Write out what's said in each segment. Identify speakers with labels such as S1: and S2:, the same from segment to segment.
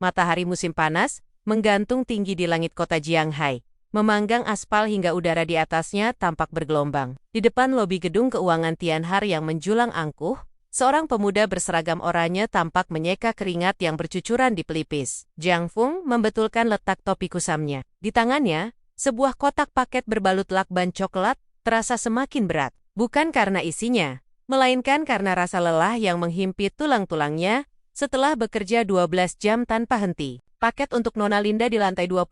S1: Matahari musim panas menggantung tinggi di langit kota Jianghai, memanggang aspal hingga udara di atasnya tampak bergelombang. Di depan lobi gedung keuangan Tianhar yang menjulang angkuh, seorang pemuda berseragam oranye tampak menyeka keringat yang bercucuran di pelipis. Jiang Feng membetulkan letak topi kusamnya. Di tangannya, sebuah kotak paket berbalut lakban coklat terasa semakin berat. Bukan karena isinya, melainkan karena rasa lelah yang menghimpit tulang-tulangnya setelah bekerja 12 jam tanpa henti. Paket untuk Nona Linda di lantai 20.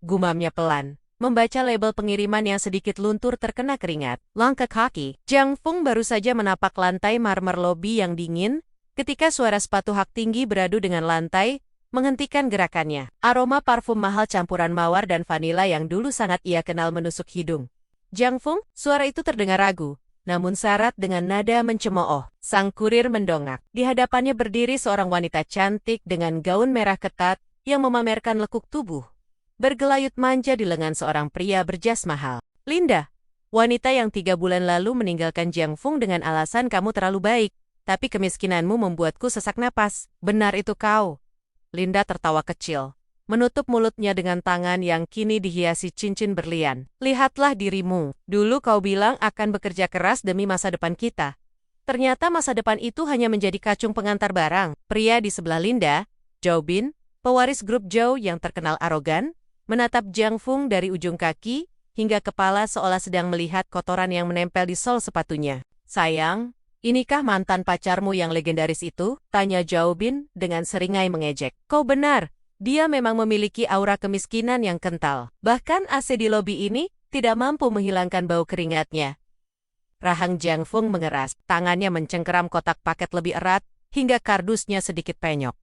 S1: Gumamnya pelan, membaca label pengiriman yang sedikit luntur terkena keringat. Langkah kaki, Jiang Feng baru saja menapak lantai marmer lobi yang dingin, ketika suara sepatu hak tinggi beradu dengan lantai, menghentikan gerakannya. Aroma parfum mahal campuran mawar dan vanila yang dulu sangat ia kenal menusuk hidung. Jiang Feng, suara itu terdengar ragu, namun syarat dengan nada mencemooh. Sang kurir mendongak. Di hadapannya berdiri seorang wanita cantik dengan gaun merah ketat yang memamerkan lekuk tubuh. Bergelayut manja di lengan seorang pria berjas mahal. Linda, wanita yang 3 bulan lalu meninggalkan Jiang Feng dengan alasan kamu terlalu baik, tapi kemiskinanmu membuatku sesak napas. Benar itu kau. Linda tertawa kecil, menutup mulutnya dengan tangan yang kini dihiasi cincin berlian. Lihatlah dirimu. Dulu kau bilang akan bekerja keras demi masa depan kita. Ternyata masa depan itu hanya menjadi kacung pengantar barang. Pria di sebelah Linda, Zhao Bin, pewaris grup Zhou yang terkenal arogan, menatap Jiang Feng dari ujung kaki hingga kepala seolah sedang melihat kotoran yang menempel di sol sepatunya. Sayang, inikah mantan pacarmu yang legendaris itu? Tanya Zhao Bin dengan seringai mengejek. Kau benar, dia memang memiliki aura kemiskinan yang kental. Bahkan AC di lobi ini tidak mampu menghilangkan bau keringatnya. Rahang Jiang Feng mengeras, tangannya mencengkeram kotak paket lebih erat, hingga kardusnya sedikit penyok.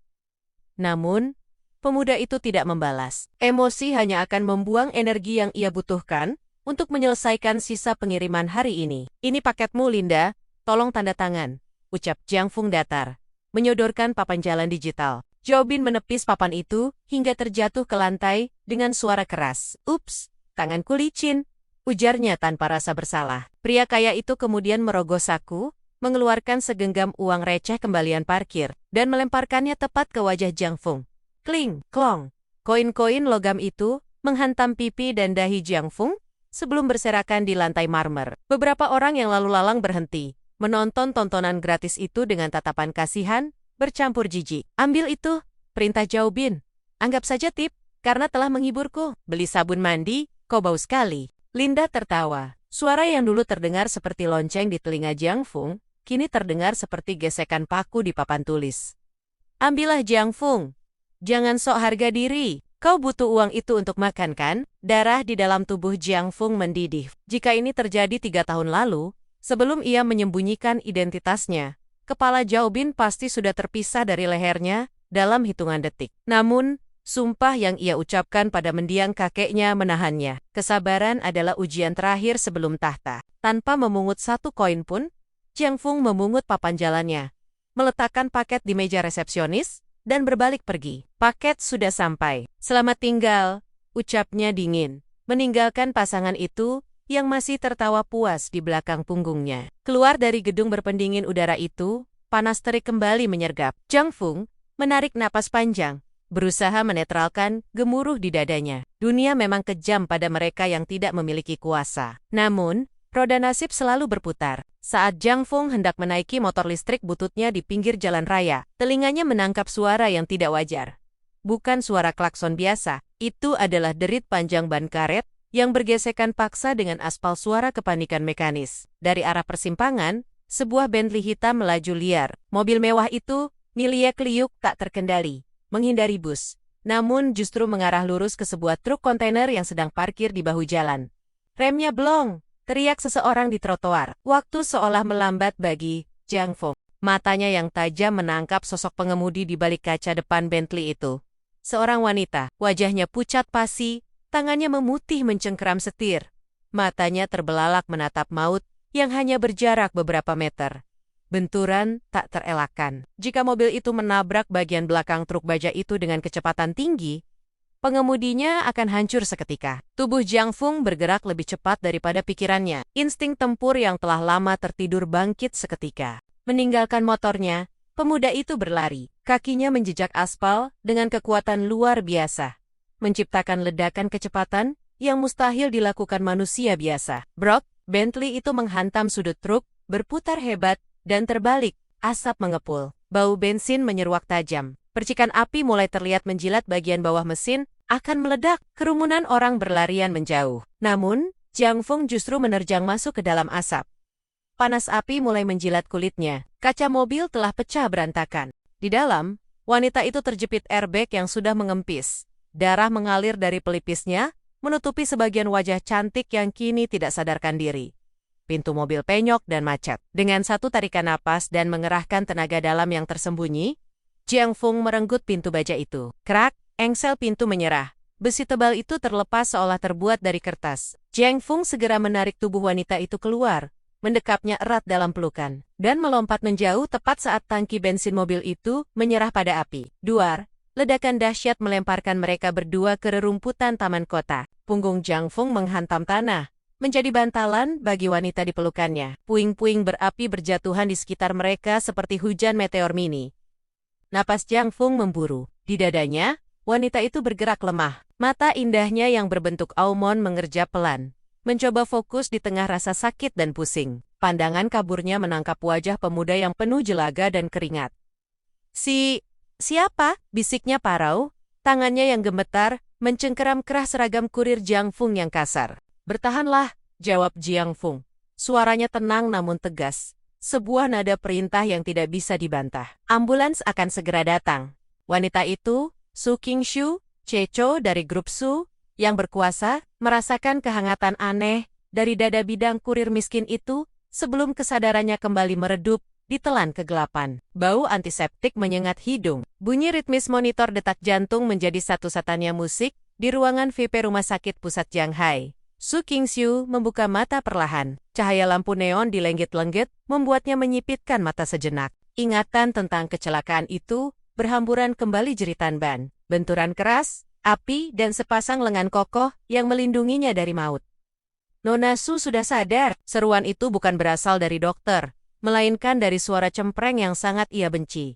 S1: Namun, pemuda itu tidak membalas. Emosi hanya akan membuang energi yang ia butuhkan untuk menyelesaikan sisa pengiriman hari ini. Ini paketmu, Linda, tolong tanda tangan, ucap Jiang Feng datar, menyodorkan papan jalan digital. Zhao Bin menepis papan itu hingga terjatuh ke lantai dengan suara keras. Ups, tanganku licin, ujarnya tanpa rasa bersalah. Pria kaya itu kemudian merogoh saku, mengeluarkan segenggam uang receh kembalian parkir, dan melemparkannya tepat ke wajah Jiang Feng. Kling, klong. Koin-koin logam itu menghantam pipi dan dahi Jiang Feng sebelum berserakan di lantai marmer. Beberapa orang yang lalu lalang berhenti, menonton tontonan gratis itu dengan tatapan kasihan, bercampur jijik. Ambil itu, perintah Zhao Bin. Anggap saja tip, karena telah menghiburku. Beli sabun mandi, kau bau sekali. Linda tertawa. Suara yang dulu terdengar seperti lonceng di telinga Jiang Feng, kini terdengar seperti gesekan paku di papan tulis. Ambillah Jiang Feng. Jangan sok harga diri. Kau butuh uang itu untuk makan kan? Darah di dalam tubuh Jiang Feng mendidih. Jika ini terjadi 3 tahun lalu, sebelum ia menyembunyikan identitasnya, kepala Zhao Bin pasti sudah terpisah dari lehernya dalam hitungan detik. Namun, sumpah yang ia ucapkan pada mendiang kakeknya menahannya. Kesabaran adalah ujian terakhir sebelum tahta. Tanpa memungut satu koin pun, Jiang Feng memungut papan jalannya, meletakkan paket di meja resepsionis, dan berbalik pergi. Paket sudah sampai. Selamat tinggal, ucapnya dingin, meninggalkan pasangan itu yang masih tertawa puas di belakang punggungnya. Keluar dari gedung berpendingin udara itu, panas terik kembali menyergap. Jiang Feng menarik napas panjang, berusaha menetralkan gemuruh di dadanya. Dunia memang kejam pada mereka yang tidak memiliki kuasa. Namun, roda nasib selalu berputar. Saat Jiang Feng hendak menaiki motor listrik bututnya di pinggir jalan raya, telinganya menangkap suara yang tidak wajar. Bukan suara klakson biasa, itu adalah derit panjang ban karet yang bergesekan paksa dengan aspal. Suara kepanikan mekanis. Dari arah persimpangan, sebuah Bentley hitam melaju liar. Mobil mewah itu meliuk-liuk tak terkendali, menghindari bus, namun justru mengarah lurus ke sebuah truk kontainer yang sedang parkir di bahu jalan. Remnya blong, teriak seseorang di trotoar. Waktu seolah melambat bagi Jiang Feng. Matanya yang tajam menangkap sosok pengemudi di balik kaca depan Bentley itu. Seorang wanita, wajahnya pucat pasi, tangannya memutih mencengkeram setir. Matanya terbelalak menatap maut yang hanya berjarak beberapa meter. Benturan tak terelakkan. Jika mobil itu menabrak bagian belakang truk baja itu dengan kecepatan tinggi, pengemudinya akan hancur seketika. Tubuh Jiang Feng bergerak lebih cepat daripada pikirannya. Insting tempur yang telah lama tertidur bangkit seketika. Meninggalkan motornya, pemuda itu berlari. Kakinya menjejak aspal dengan kekuatan luar biasa, menciptakan ledakan kecepatan yang mustahil dilakukan manusia biasa. Brok, Bentley itu menghantam sudut truk, berputar hebat, dan terbalik. Asap mengepul. Bau bensin menyeruak tajam. Percikan api mulai terlihat menjilat bagian bawah mesin, akan meledak. Kerumunan orang berlarian menjauh. Namun, Jiang Feng justru menerjang masuk ke dalam asap. Panas api mulai menjilat kulitnya. Kaca mobil telah pecah berantakan. Di dalam, wanita itu terjepit airbag yang sudah mengempis. Darah mengalir dari pelipisnya, menutupi sebagian wajah cantik yang kini tidak sadarkan diri. Pintu mobil penyok dan macet. Dengan satu tarikan napas dan mengerahkan tenaga dalam yang tersembunyi, Jiang Feng merenggut pintu baja itu. Krak, engsel pintu menyerah. Besi tebal itu terlepas seolah terbuat dari kertas. Jiang Feng segera menarik tubuh wanita itu keluar, mendekapnya erat dalam pelukan, dan melompat menjauh tepat saat tangki bensin mobil itu menyerah pada api. Duar, ledakan dahsyat melemparkan mereka berdua ke rerumputan taman kota. Punggung Jiang Feng menghantam tanah, menjadi bantalan bagi wanita di pelukannya. Puing-puing berapi berjatuhan di sekitar mereka seperti hujan meteor mini. Napas Jiang Feng memburu. Di dadanya, wanita itu bergerak lemah. Mata indahnya yang berbentuk almond mengerjap pelan, mencoba fokus di tengah rasa sakit dan pusing. Pandangan kaburnya menangkap wajah pemuda yang penuh jelaga dan keringat. Siapa? Bisiknya parau. Tangannya yang gemetar, mencengkeram kerah seragam kurir Jiang Feng yang kasar. Bertahanlah, jawab Jiang Feng. Suaranya tenang namun tegas. Sebuah nada perintah yang tidak bisa dibantah. Ambulans akan segera datang. Wanita itu, Su Qingshu, Ceco dari grup Su, yang berkuasa, merasakan kehangatan aneh dari dada bidang kurir miskin itu sebelum kesadarannya kembali meredup, ditelan kegelapan. Bau antiseptik menyengat hidung. Bunyi ritmis monitor detak jantung menjadi satu-satunya musik di ruangan VIP Rumah Sakit Pusat Jianghai. Su Qingshu membuka mata perlahan. Cahaya lampu neon di lenggit-lenggit membuatnya menyipitkan mata sejenak. Ingatan tentang kecelakaan itu berhamburan kembali jeritan ban, benturan keras, api, dan sepasang lengan kokoh yang melindunginya dari maut. Nona Su sudah sadar, seruan itu bukan berasal dari dokter, melainkan dari suara cempreng yang sangat ia benci.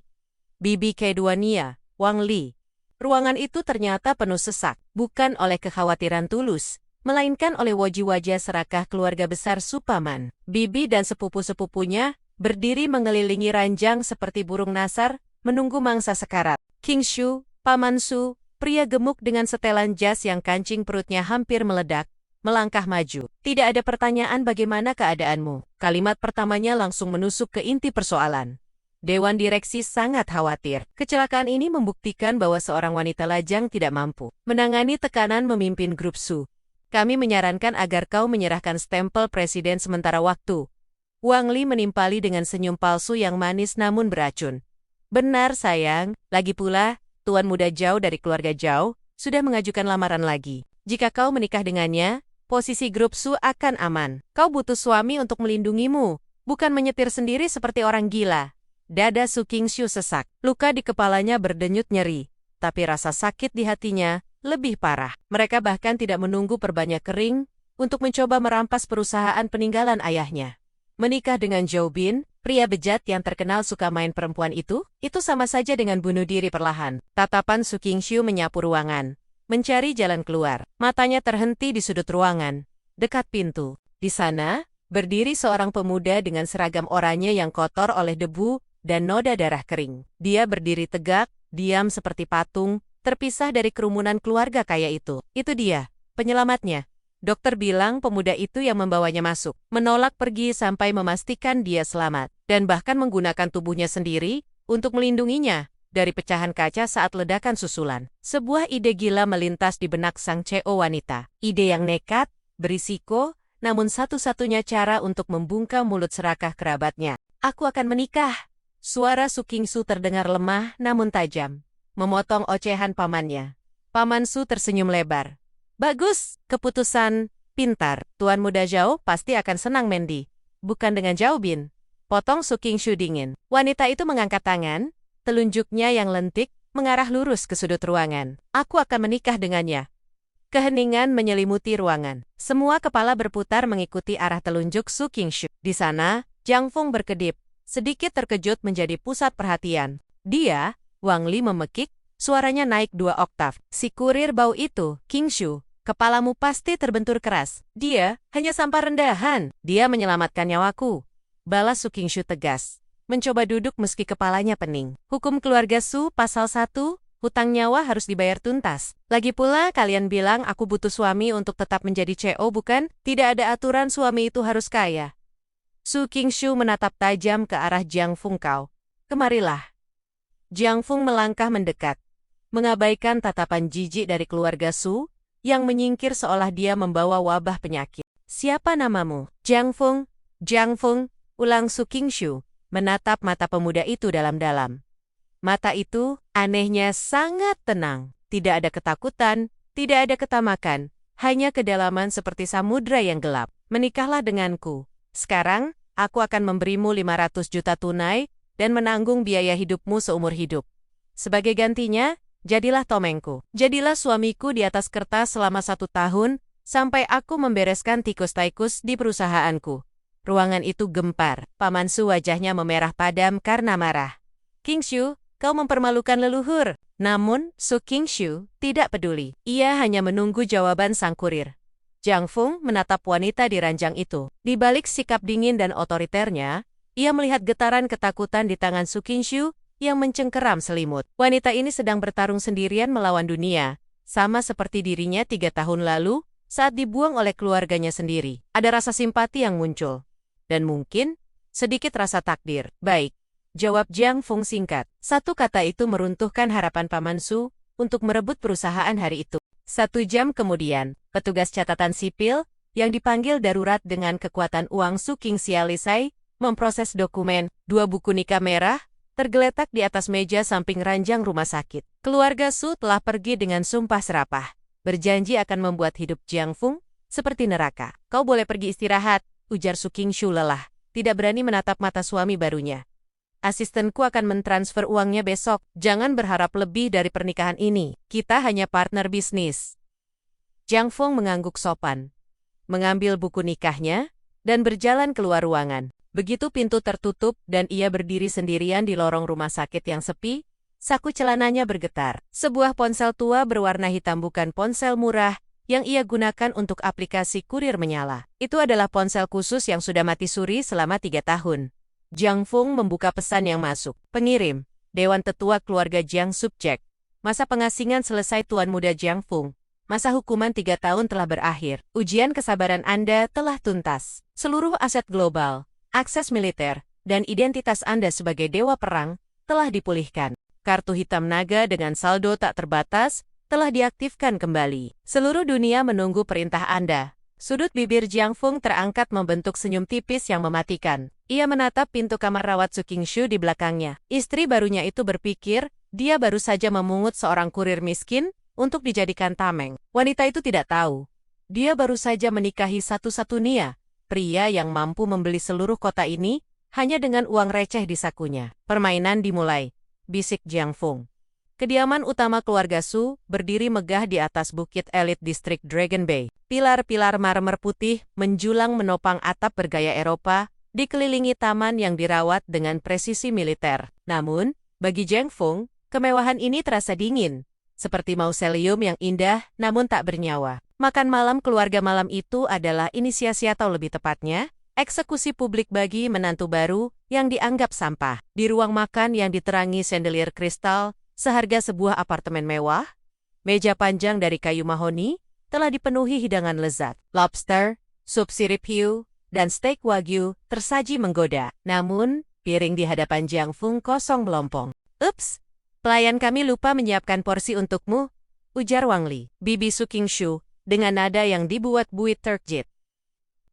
S1: Bibi Keduania, Wang Li. Ruangan itu ternyata penuh sesak, bukan oleh kekhawatiran tulus, melainkan oleh wajah-wajah serakah keluarga besar Supaman. Bibi dan sepupu-sepupunya berdiri mengelilingi ranjang seperti burung nasar, menunggu mangsa sekarat. Qingshu, Paman Su, pria gemuk dengan setelan jas yang kancing perutnya hampir meledak, melangkah maju. Tidak ada pertanyaan bagaimana keadaanmu. Kalimat pertamanya langsung menusuk ke inti persoalan. Dewan direksi sangat khawatir. Kecelakaan ini membuktikan bahwa seorang wanita lajang tidak mampu menangani tekanan memimpin grup Su. Kami menyarankan agar kau menyerahkan stempel presiden sementara waktu. Wang Li menimpali dengan senyum palsu yang manis namun beracun. Benar sayang, lagi pula, tuan muda Zhao dari keluarga Zhao sudah mengajukan lamaran lagi. Jika kau menikah dengannya, posisi grup Su akan aman. Kau butuh suami untuk melindungimu, bukan menyetir sendiri seperti orang gila. Dada Su Qingshu sesak. Luka di kepalanya berdenyut nyeri, tapi rasa sakit di hatinya lebih parah. Mereka bahkan tidak menunggu perbanyak kering untuk mencoba merampas perusahaan peninggalan ayahnya. Menikah dengan Zhou Bin, pria bejat yang terkenal suka main perempuan itu sama saja dengan bunuh diri perlahan. Tatapan Su Qingshu menyapu ruangan, mencari jalan keluar. Matanya terhenti di sudut ruangan, dekat pintu. Di sana, berdiri seorang pemuda dengan seragam oranye yang kotor oleh debu dan noda darah kering. Dia berdiri tegak, diam seperti patung, terpisah dari kerumunan keluarga kaya itu. Itu dia, penyelamatnya. Dokter bilang pemuda itu yang membawanya masuk, menolak pergi sampai memastikan dia selamat, dan bahkan menggunakan tubuhnya sendiri untuk melindunginya dari pecahan kaca saat ledakan susulan. Sebuah ide gila melintas di benak sang CEO wanita. Ide yang nekat, berisiko, namun satu-satunya cara untuk membungkam mulut serakah kerabatnya. Aku akan menikah. Suara Su Qingshu terdengar lemah namun tajam, memotong ocehan pamannya. Paman Su tersenyum lebar. Bagus, keputusan pintar. Tuan muda Zhao pasti akan senang Mandy. Bukan dengan Zhao Bin. Potong Su Qingshu dingin. Wanita itu mengangkat tangan, telunjuknya yang lentik mengarah lurus ke sudut ruangan. Aku akan menikah dengannya. Keheningan menyelimuti ruangan. Semua kepala berputar mengikuti arah telunjuk Su Qingshu. Di sana, Jiang Feng berkedip, sedikit terkejut menjadi pusat perhatian. Dia, Wang Li memekik, suaranya naik 2 oktav. Si kurir bau itu, King Shu, kepalamu pasti terbentur keras. Dia hanya sampah rendahan. Dia menyelamatkan nyawaku. Balas Su King Shu tegas. Mencoba duduk meski kepalanya pening. Hukum keluarga Su, pasal 1, hutang nyawa harus dibayar tuntas. Lagi pula, kalian bilang aku butuh suami untuk tetap menjadi CEO, bukan? Tidak ada aturan suami itu harus kaya. Su King Shu menatap tajam ke arah Jiang Feng Kao. Kemarilah. Jiang Feng melangkah mendekat, mengabaikan tatapan jijik dari keluarga Su, yang menyingkir seolah dia membawa wabah penyakit. Siapa namamu? Jiang Feng, ulang Su King Shu, menatap mata pemuda itu dalam-dalam. Mata itu, anehnya, sangat tenang. Tidak ada ketakutan, tidak ada ketamakan, hanya kedalaman seperti samudra yang gelap. Menikahlah denganku. Sekarang, aku akan memberimu 500 juta tunai dan menanggung biaya hidupmu seumur hidup. Sebagai gantinya, jadilah tomengku. Jadilah suamiku di atas kertas selama 1 tahun, sampai aku membereskan tikus-tikus di perusahaanku. Ruangan itu gempar. Paman Su wajahnya memerah padam karena marah. King Shu, kau mempermalukan leluhur. Namun, Su King Shu tidak peduli. Ia hanya menunggu jawaban sang kurir. Jiang Feng menatap wanita di ranjang itu. Di balik sikap dingin dan otoriternya, ia melihat getaran ketakutan di tangan Su King Shu yang mencengkeram selimut. Wanita ini sedang bertarung sendirian melawan dunia, sama seperti dirinya 3 tahun lalu saat dibuang oleh keluarganya sendiri. Ada rasa simpati yang muncul. Dan mungkin sedikit rasa takdir. Baik, jawab Jiang Feng singkat. Satu kata itu meruntuhkan harapan Paman Su untuk merebut perusahaan hari itu. 1 jam kemudian, petugas catatan sipil yang dipanggil darurat dengan kekuatan uang Su King Sialisai memproses dokumen. 2 buku nikah merah tergeletak di atas meja samping ranjang rumah sakit. Keluarga Su telah pergi dengan sumpah serapah, berjanji akan membuat hidup Jiang Feng seperti neraka. Kau boleh pergi istirahat, ujar Su King Shu lelah, tidak berani menatap mata suami barunya. Asistenku akan mentransfer uangnya besok. Jangan berharap lebih dari pernikahan ini. Kita hanya partner bisnis. Jiang Feng mengangguk sopan, mengambil buku nikahnya, dan berjalan keluar ruangan. Begitu pintu tertutup dan ia berdiri sendirian di lorong rumah sakit yang sepi, saku celananya bergetar. Sebuah ponsel tua berwarna hitam, bukan ponsel murah yang ia gunakan untuk aplikasi kurir, menyala. Itu adalah ponsel khusus yang sudah mati suri selama 3 tahun. Jiang Feng membuka pesan yang masuk. Pengirim, Dewan Tetua Keluarga Jiang Subjek. Masa pengasingan selesai, Tuan Muda Jiang Feng. Masa hukuman 3 tahun telah berakhir. Ujian kesabaran Anda telah tuntas. Seluruh aset global, akses militer, dan identitas Anda sebagai dewa perang telah dipulihkan. Kartu hitam naga dengan saldo tak terbatas telah diaktifkan kembali. Seluruh dunia menunggu perintah Anda. Sudut bibir Jiang Feng terangkat membentuk senyum tipis yang mematikan. Ia menatap pintu kamar rawat Su King Shu di belakangnya. Istri barunya itu berpikir, dia baru saja memungut seorang kurir miskin untuk dijadikan tameng. Wanita itu tidak tahu. Dia baru saja menikahi satu-satunya pria yang mampu membeli seluruh kota ini hanya dengan uang receh di sakunya. Permainan dimulai, bisik Jiang Feng. Kediaman utama keluarga Su berdiri megah di atas bukit elit distrik Dragon Bay. Pilar-pilar marmer putih menjulang menopang atap bergaya Eropa, dikelilingi taman yang dirawat dengan presisi militer. Namun, bagi Jiang Feng, kemewahan ini terasa dingin, seperti mausoleum yang indah namun tak bernyawa. Makan malam keluarga malam itu adalah inisiasi, atau lebih tepatnya, eksekusi publik bagi menantu baru yang dianggap sampah. Di ruang makan yang diterangi chandelier kristal, seharga sebuah apartemen mewah, meja panjang dari kayu mahoni telah dipenuhi hidangan lezat. Lobster, sup sirip hiu, dan steak wagyu tersaji menggoda. Namun, piring di hadapan Jiang Feng kosong melompong. Ups, pelayan kami lupa menyiapkan porsi untukmu, ujar Wang Li. Bibi Su King Shu dengan nada yang dibuat-buit terkejut.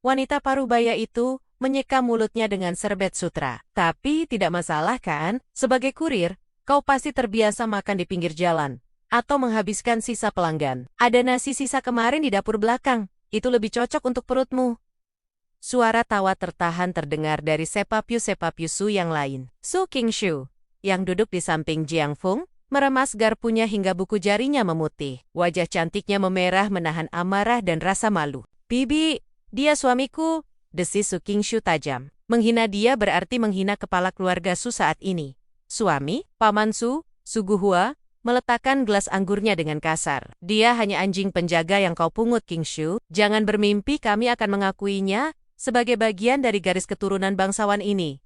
S1: Wanita parubaya itu menyeka mulutnya dengan serbet sutra. Tapi tidak masalah kan? Sebagai kurir, kau pasti terbiasa makan di pinggir jalan, atau menghabiskan sisa pelanggan. Ada nasi sisa kemarin di dapur belakang, itu lebih cocok untuk perutmu. Suara tawa tertahan terdengar dari sepapiu Su yang lain. Su King Shu, yang duduk di samping Jiang Feng, meremas garpunya hingga buku jarinya memutih. Wajah cantiknya memerah menahan amarah dan rasa malu. Bibi, dia suamiku, desis Su King Shu tajam. Menghina dia berarti menghina kepala keluarga Su saat ini. Suami, Paman Su, Su Guhua meletakkan gelas anggurnya dengan kasar. Dia hanya anjing penjaga yang kau pungut, King Shu. Jangan bermimpi kami akan mengakuinya sebagai bagian dari garis keturunan bangsawan ini.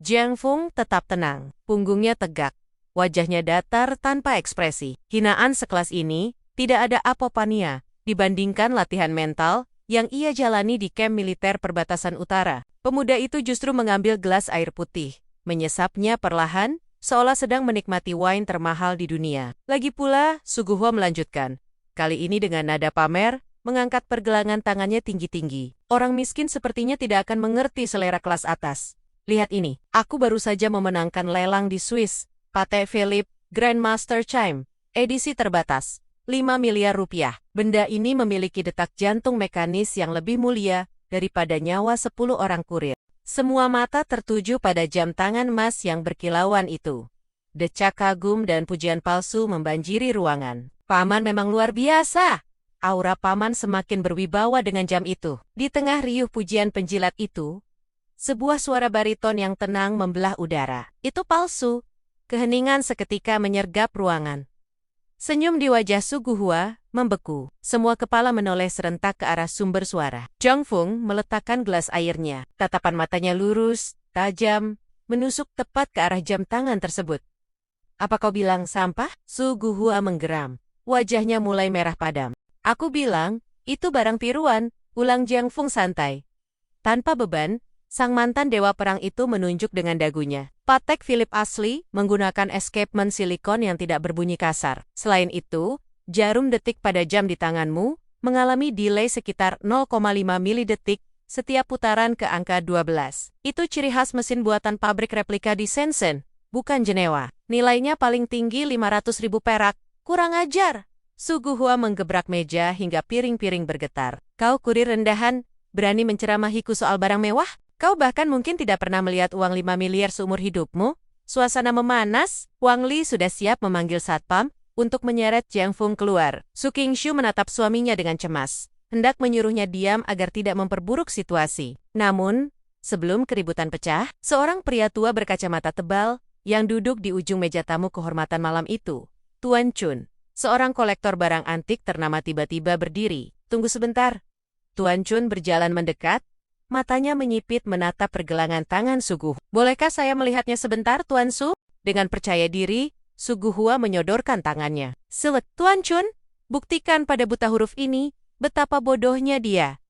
S1: Jiang Feng tetap tenang, punggungnya tegak, wajahnya datar tanpa ekspresi. Hinaan sekelas ini tidak ada apa-apanya dibandingkan latihan mental yang ia jalani di kamp militer perbatasan utara. Pemuda itu justru mengambil gelas air putih, menyesapnya perlahan, seolah sedang menikmati wine termahal di dunia. Lagi pula, Su Guhua melanjutkan, kali ini dengan nada pamer, mengangkat pergelangan tangannya tinggi-tinggi. Orang miskin sepertinya tidak akan mengerti selera kelas atas. Lihat ini, aku baru saja memenangkan lelang di Swiss, Patek Philippe, Grandmaster Chime, edisi terbatas. 5 miliar rupiah. Benda ini memiliki detak jantung mekanis yang lebih mulia daripada nyawa 10 orang kurir. Semua mata tertuju pada jam tangan emas yang berkilauan itu. Decak kagum dan pujian palsu membanjiri ruangan. Paman memang luar biasa. Aura paman semakin berwibawa dengan jam itu. Di tengah riuh pujian penjilat itu, sebuah suara bariton yang tenang membelah udara. Itu palsu. Keheningan seketika menyergap ruangan. Senyum di wajah Su Guhua membeku. Semua kepala menoleh serentak ke arah sumber suara. Jiang Feng meletakkan gelas airnya. Tatapan matanya lurus, tajam, menusuk tepat ke arah jam tangan tersebut. Apa kau bilang sampah? Su Guhua menggeram. Wajahnya mulai merah padam. Aku bilang, itu barang tiruan, ulang Jiang Feng santai. Tanpa beban, sang mantan dewa perang itu menunjuk dengan dagunya. Patek Philippe asli menggunakan escapement silikon yang tidak berbunyi kasar. Selain itu, jarum detik pada jam di tanganmu mengalami delay sekitar 0,5 milidetik setiap putaran ke angka 12. Itu ciri khas mesin buatan pabrik replika di Shenzhen, bukan Jenewa. Nilainya paling tinggi 500.000 perak. Kurang ajar. Su Guhua menggebrak meja hingga piring-piring bergetar. Kau kurir rendahan, berani menceramahiku soal barang mewah? Kau bahkan mungkin tidak pernah melihat uang 5 miliar seumur hidupmu. Suasana memanas, Wang Li sudah siap memanggil satpam untuk menyeret Jiang Feng keluar. Su Qingshu menatap suaminya dengan cemas, hendak menyuruhnya diam agar tidak memperburuk situasi. Namun, sebelum keributan pecah, seorang pria tua berkacamata tebal yang duduk di ujung meja tamu kehormatan malam itu, Tuan Chun, seorang kolektor barang antik ternama tiba-tiba berdiri. Tunggu sebentar. Tuan Chun berjalan mendekat, matanya menyipit menatap pergelangan tangan Su Guhua. Bolehkah saya melihatnya sebentar, Tuan Su? Dengan percaya diri, Su Guhua menyodorkan tangannya. Silat, Tuan Chun, buktikan pada buta huruf ini betapa bodohnya dia.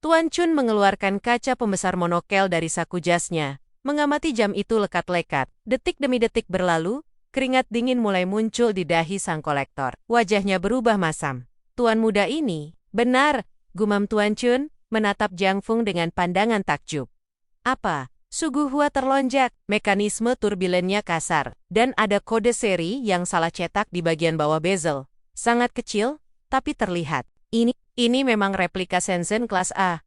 S1: Tuan Chun mengeluarkan kaca pembesar monokel dari saku jasnya, mengamati jam itu lekat-lekat. Detik demi detik berlalu, keringat dingin mulai muncul di dahi sang kolektor. Wajahnya berubah masam. Tuan muda ini, benar, gumam Tuan Chun, menatap Jiang Feng dengan pandangan takjub. Apa? Su Guhua terlonjak, mekanisme turbilennya kasar, dan ada kode seri yang salah cetak di bagian bawah bezel. Sangat kecil, tapi terlihat. Ini memang replika Shenzhen kelas A.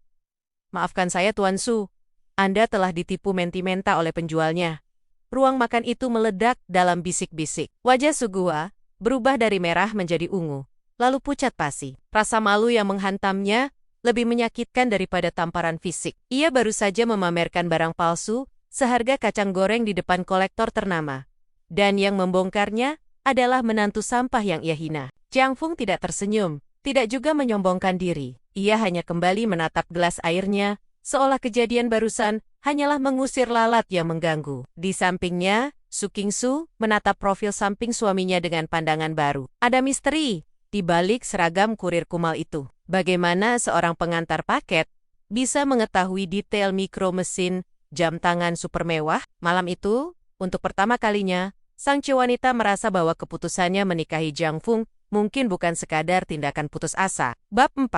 S1: Maafkan saya Tuan Su, Anda telah ditipu mentimenta oleh penjualnya. Ruang makan itu meledak dalam bisik-bisik. Wajah Su Guhua berubah dari merah menjadi ungu, lalu pucat pasi. Rasa malu yang menghantamnya lebih menyakitkan daripada tamparan fisik. Ia baru saja memamerkan barang palsu seharga kacang goreng di depan kolektor ternama. Dan yang membongkarnya adalah menantu sampah yang ia hina. Jiang Feng tidak tersenyum, tidak juga menyombongkan diri. Ia hanya kembali menatap gelas airnya, seolah kejadian barusan hanyalah mengusir lalat yang mengganggu. Di sampingnya, Su Qingshu menatap profil samping suaminya dengan pandangan baru. Ada misteri di balik seragam kurir kumal itu. Bagaimana seorang pengantar paket bisa mengetahui detail mikro mesin jam tangan super mewah? Malam itu, untuk pertama kalinya, sang wanita merasa bahwa keputusannya menikahi Jiang Feng mungkin bukan sekadar tindakan putus asa. Bab 4,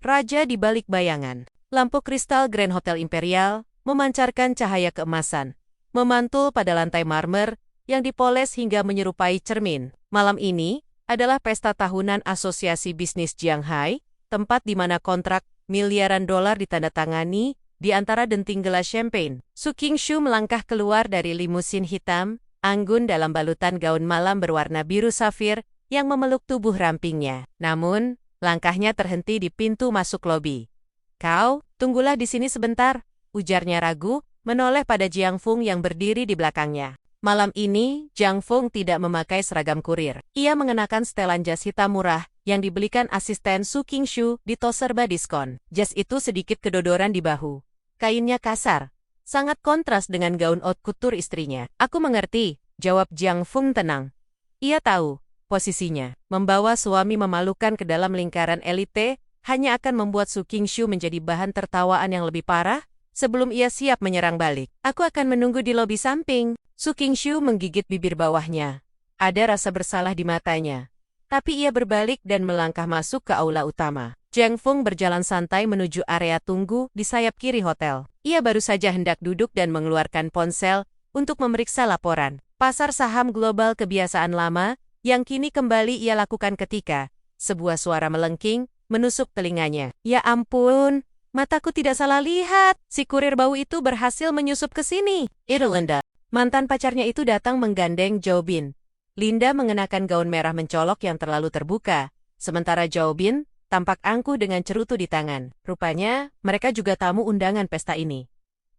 S1: Raja di Balik Bayangan. Lampu kristal Grand Hotel Imperial memancarkan cahaya keemasan, memantul pada lantai marmer yang dipoles hingga menyerupai cermin. Malam ini adalah pesta tahunan Asosiasi Bisnis Jianghai, tempat di mana kontrak miliaran dolar ditandatangani di antara denting gelas champagne. Su Qingshu melangkah keluar dari limusin hitam, anggun dalam balutan gaun malam berwarna biru safir yang memeluk tubuh rampingnya. Namun, langkahnya terhenti di pintu masuk lobi. Kau, tunggulah di sini sebentar, ujarnya ragu, menoleh pada Jiang Feng yang berdiri di belakangnya. Malam ini, Jiang Feng tidak memakai seragam kurir. Ia mengenakan setelan jas hitam murah yang dibelikan asisten Su Qingshu di toko serba diskon. Jas itu sedikit kedodoran di bahu. Kainnya kasar, sangat kontras dengan gaun haute couture istrinya. Aku mengerti, jawab Jiang Feng tenang. Ia tahu posisinya. Membawa suami memalukan ke dalam lingkaran elite hanya akan membuat Su Qingshu menjadi bahan tertawaan yang lebih parah sebelum ia siap menyerang balik. Aku akan menunggu di lobi samping. Su Qingshu menggigit bibir bawahnya. Ada rasa bersalah di matanya. Tapi ia berbalik dan melangkah masuk ke aula utama. Jiang Feng berjalan santai menuju area tunggu di sayap kiri hotel. Ia baru saja hendak duduk dan mengeluarkan ponsel untuk memeriksa laporan. Pasar saham global kebiasaan lama yang kini kembali ia lakukan ketika sebuah suara melengking menusuk telinganya. Ya ampun, mataku tidak salah lihat. Si kurir bau itu berhasil menyusup ke sini. Irlanda. Mantan pacarnya itu datang menggandeng Zhao Bin. Linda mengenakan gaun merah mencolok yang terlalu terbuka, sementara Zhao Bin tampak angkuh dengan cerutu di tangan. Rupanya, mereka juga tamu undangan pesta ini.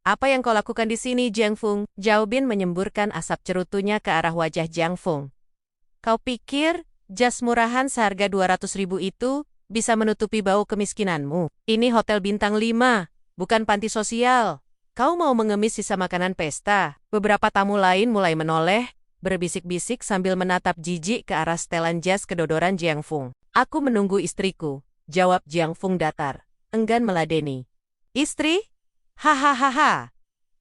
S1: Apa yang kau lakukan di sini, Jiang Feng? Zhao Bin menyemburkan asap cerutunya ke arah wajah Jiang Feng. Kau pikir jas murahan seharga 200.000 itu bisa menutupi bau kemiskinanmu? Ini hotel bintang 5, bukan panti sosial. Kau mau mengemis sisa makanan pesta? Beberapa tamu lain mulai menoleh, berbisik-bisik sambil menatap jijik ke arah setelan jas kedodoran Jiang Feng. Aku menunggu istriku, jawab Jiang Feng datar, enggan meladeni. Istri? Hahaha.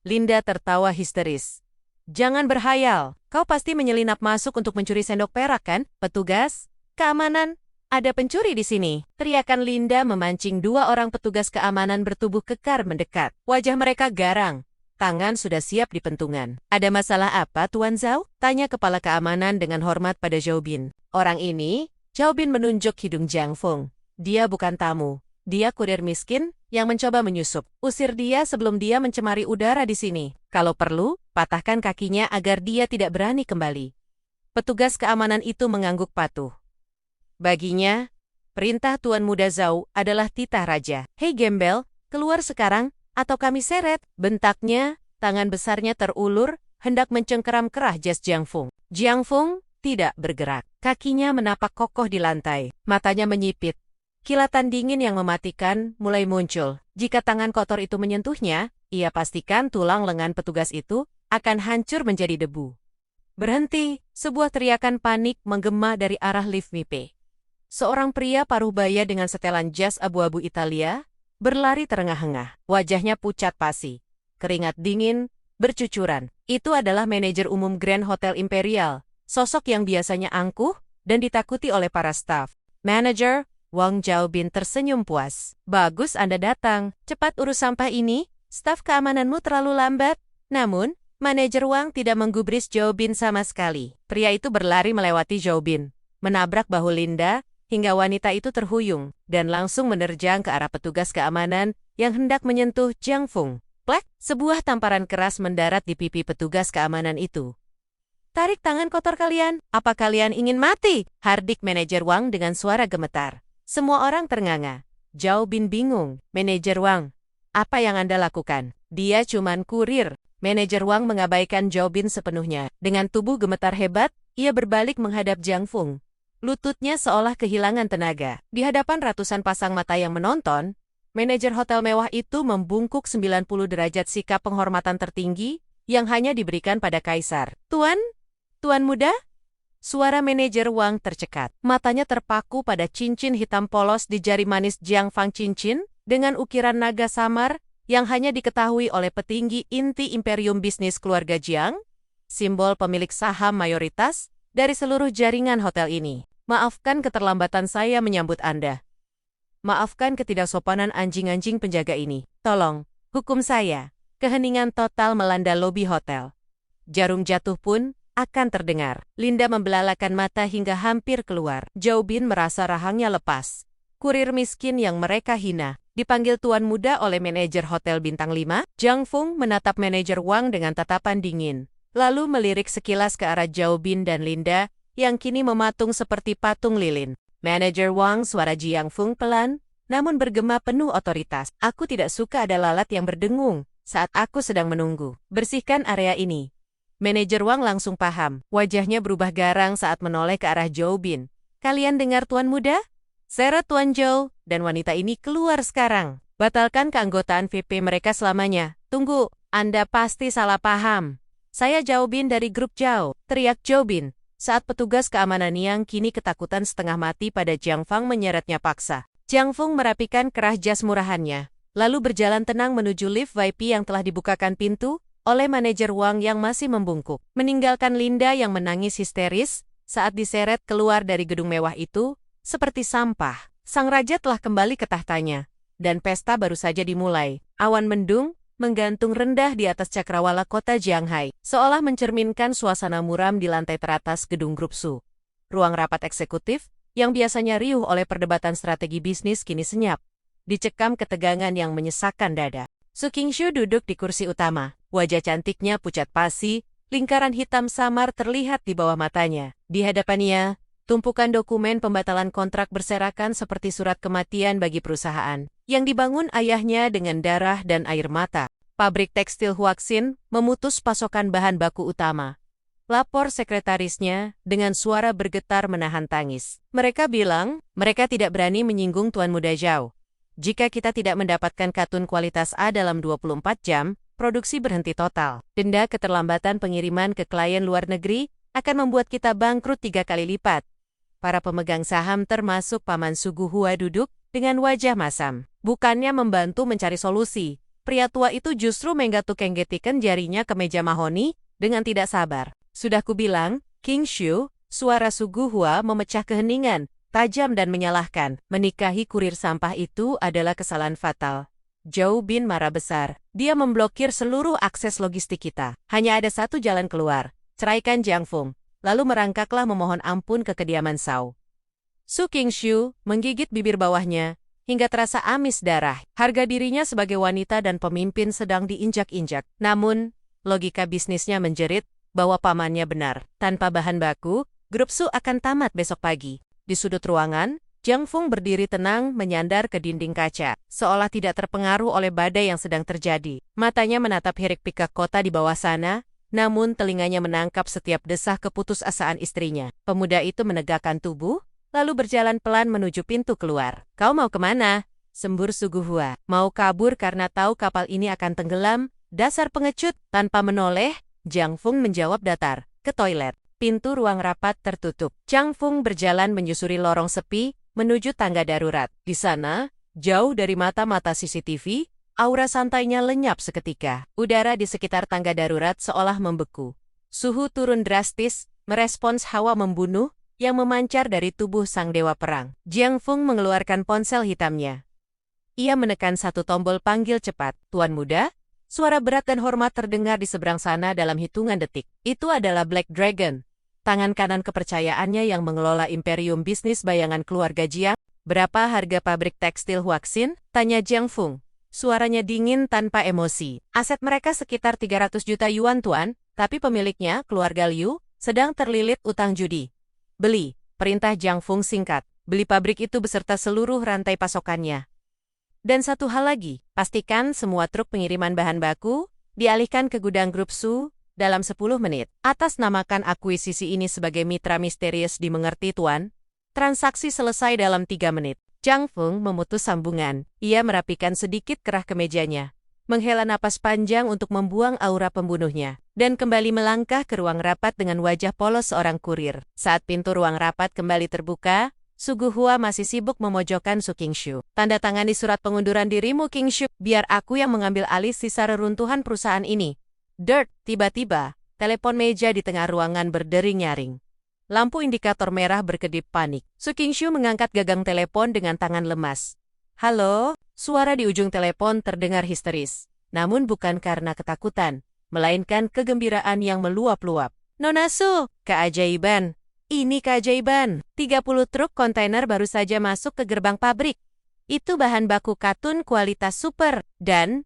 S1: Linda tertawa histeris. Jangan berhayal, kau pasti menyelinap masuk untuk mencuri sendok perak kan? Petugas? Keamanan? Ada pencuri di sini. Teriakan Linda memancing dua orang petugas keamanan bertubuh kekar mendekat. Wajah mereka garang. Tangan sudah siap di pentungan. Ada masalah apa, Tuan Zhao? Tanya kepala keamanan dengan hormat pada Zhao Bin. Orang ini, Zhao Bin menunjuk hidung Jiang Feng. Dia bukan tamu. Dia kurir miskin yang mencoba menyusup. Usir dia sebelum dia mencemari udara di sini. Kalau perlu, patahkan kakinya agar dia tidak berani kembali. Petugas keamanan itu mengangguk patuh. Baginya, perintah Tuan Muda Zhao adalah titah raja. Hei gembel, keluar sekarang, atau kami seret. Bentaknya, tangan besarnya terulur, hendak mencengkeram kerah jas Jiang Feng. Jiang Feng tidak bergerak. Kakinya menapak kokoh di lantai. Matanya menyipit. Kilatan dingin yang mematikan mulai muncul. Jika tangan kotor itu menyentuhnya, ia pastikan tulang lengan petugas itu akan hancur menjadi debu. Berhenti, sebuah teriakan panik menggema dari arah lift MIP. Seorang pria paruh baya dengan setelan jas abu-abu Italia berlari terengah-engah. Wajahnya pucat pasi. Keringat dingin bercucuran. Itu adalah manajer umum Grand Hotel Imperial, sosok yang biasanya angkuh dan ditakuti oleh para staf. Manajer, Wang Zhao Bin tersenyum puas. Bagus Anda datang. Cepat urus sampah ini. Staf keamananmu terlalu lambat. Namun, manajer Wang tidak menggubris Zhao Bin sama sekali. Pria itu berlari melewati Zhao Bin, menabrak bahu Linda, hingga wanita itu terhuyung, dan langsung menerjang ke arah petugas keamanan yang hendak menyentuh Jiang Feng. Plek, sebuah tamparan keras mendarat di pipi petugas keamanan itu. Tarik tangan kotor kalian, apa kalian ingin mati? Hardik manajer Wang dengan suara gemetar. Semua orang ternganga. Zhao Bin bingung. Manajer Wang, apa yang Anda lakukan? Dia cuman kurir. Manajer Wang mengabaikan Zhao Bin sepenuhnya. Dengan tubuh gemetar hebat, ia berbalik menghadap Jiang Feng. Lututnya seolah kehilangan tenaga. Di hadapan ratusan pasang mata yang menonton, manajer hotel mewah itu membungkuk 90 derajat sikap penghormatan tertinggi yang hanya diberikan pada kaisar. Tuan muda? Suara manajer Wang tercekat. Matanya terpaku pada cincin hitam polos di jari manis Jiang Fang cincin dengan ukiran naga samar yang hanya diketahui oleh petinggi inti imperium bisnis keluarga Jiang, simbol pemilik saham mayoritas dari seluruh jaringan hotel ini. Maafkan keterlambatan saya menyambut Anda. Maafkan ketidaksopanan anjing-anjing penjaga ini. Tolong, hukum saya. Keheningan total melanda lobi hotel. Jarum jatuh pun akan terdengar. Linda membelalakan mata hingga hampir keluar. Zhao Bin merasa rahangnya lepas. Kurir miskin yang mereka hina dipanggil tuan muda oleh manajer hotel bintang 5. Jiang Feng menatap manajer Wang dengan tatapan dingin, lalu melirik sekilas ke arah Zhao Bin dan Linda yang kini mematung seperti patung lilin. Manajer Wang, suara Jiang Feng pelan, namun bergema penuh otoritas. Aku tidak suka ada lalat yang berdengung saat aku sedang menunggu. Bersihkan area ini. Manajer Wang langsung paham. Wajahnya berubah garang saat menoleh ke arah Zhou Bin. Kalian dengar Tuan Muda? Seret Tuan Zhou, dan wanita ini keluar sekarang. Batalkan keanggotaan VP mereka selamanya. Tunggu, Anda pasti salah paham. Saya Zhou Bin dari grup Zhou, teriak Zhou Bin. Saat petugas keamanan yang kini ketakutan setengah mati pada Jiang Fang menyeretnya paksa. Jiang Feng merapikan kerah jas murahannya, lalu berjalan tenang menuju lift VIP yang telah dibukakan pintu oleh manajer Wang yang masih membungkuk. Meninggalkan Linda yang menangis histeris saat diseret keluar dari gedung mewah itu, seperti sampah. Sang raja telah kembali ke tahtanya, dan pesta baru saja dimulai. Awan mendung menggantung rendah di atas cakrawala kota Jianghai, seolah mencerminkan suasana muram di lantai teratas gedung Grup Su. Ruang rapat eksekutif, yang biasanya riuh oleh perdebatan strategi bisnis kini senyap, dicekam ketegangan yang menyesakkan dada. Su Qingshu duduk di kursi utama. Wajah cantiknya pucat pasi, lingkaran hitam samar terlihat di bawah matanya. Di hadapannya, tumpukan dokumen pembatalan kontrak berserakan seperti surat kematian bagi perusahaan yang dibangun ayahnya dengan darah dan air mata. Pabrik tekstil Huaxin memutus pasokan bahan baku utama. Lapor sekretarisnya dengan suara bergetar menahan tangis. Mereka bilang, mereka tidak berani menyinggung Tuan Muda Zhao. Jika kita tidak mendapatkan katun kualitas A dalam 24 jam, produksi berhenti total. Denda keterlambatan pengiriman ke klien luar negeri akan membuat kita bangkrut 3 kali lipat. Para pemegang saham termasuk Paman Sugu Hua duduk dengan wajah masam. Bukannya membantu mencari solusi, pria tua itu justru menggatuk-enggetikan jarinya ke meja mahoni dengan tidak sabar. Sudah kubilang, Qingshu, suara Sugu Hua memecah keheningan, tajam dan menyalahkan. Menikahi kurir sampah itu adalah kesalahan fatal. Zhou Bin marah besar. Dia memblokir seluruh akses logistik kita. Hanya ada satu jalan keluar. Ceraikan Jiang Feng. Lalu merangkaklah memohon ampun ke kediaman Shao. Su Qingshu menggigit bibir bawahnya hingga terasa amis darah. Harga dirinya sebagai wanita dan pemimpin sedang diinjak-injak. Namun, logika bisnisnya menjerit bahwa pamannya benar. Tanpa bahan baku, Grup Su akan tamat besok pagi. Di sudut ruangan, Jiang Feng berdiri tenang menyandar ke dinding kaca, seolah tidak terpengaruh oleh badai yang sedang terjadi. Matanya menatap hiruk-pikuk kota di bawah sana, namun telinganya menangkap setiap desah keputusasaan istrinya. Pemuda itu menegakkan tubuh, lalu berjalan pelan menuju pintu keluar. Kau mau kemana? Sembur Sugu Hua. Mau kabur karena tahu kapal ini akan tenggelam? Dasar pengecut. Tanpa menoleh, Jiang Feng menjawab datar, ke toilet. Pintu ruang rapat tertutup. Jiang Feng berjalan menyusuri lorong sepi, menuju tangga darurat. Di sana, jauh dari mata-mata CCTV, aura santainya lenyap seketika. Udara di sekitar tangga darurat seolah membeku. Suhu turun drastis, merespons hawa membunuh yang memancar dari tubuh sang dewa perang. Jiang Feng mengeluarkan ponsel hitamnya. Ia menekan satu tombol panggil cepat. Tuan Muda, suara berat dan hormat terdengar di seberang sana dalam hitungan detik. Itu adalah Black Dragon, tangan kanan kepercayaannya yang mengelola imperium bisnis bayangan keluarga Jiang. Berapa harga pabrik tekstil Huaxin? Tanya Jiang Feng. Suaranya dingin tanpa emosi. Aset mereka sekitar 300 juta yuan tuan, tapi pemiliknya, keluarga Liu, sedang terlilit utang judi. Beli, perintah Jiang Feng singkat. Beli pabrik itu beserta seluruh rantai pasokannya. Dan satu hal lagi, pastikan semua truk pengiriman bahan baku dialihkan ke gudang Grup Su dalam 10 menit. Atas namakan akuisisi ini sebagai mitra misterius dimengerti tuan. Transaksi selesai dalam 3 menit. Jiang Feng memutus sambungan. Ia merapikan sedikit kerah kemejanya, menghela napas panjang untuk membuang aura pembunuhnya, dan kembali melangkah ke ruang rapat dengan wajah polos seorang kurir. Saat pintu ruang rapat kembali terbuka, Sugu Hua masih sibuk memojokkan Su Qingshu. Tanda tangani surat pengunduran dirimu Qingshu, biar aku yang mengambil alih sisa reruntuhan perusahaan ini. Dirt, tiba-tiba, telepon meja di tengah ruangan berdering-nyaring. Lampu indikator merah berkedip panik. Su Qingshu mengangkat gagang telepon dengan tangan lemas. Halo, suara di ujung telepon terdengar histeris. Namun bukan karena ketakutan, melainkan kegembiraan yang meluap-luap. Nona Su, keajaiban. Ini keajaiban. 30 truk kontainer baru saja masuk ke gerbang pabrik. Itu bahan baku katun kualitas super. Dan,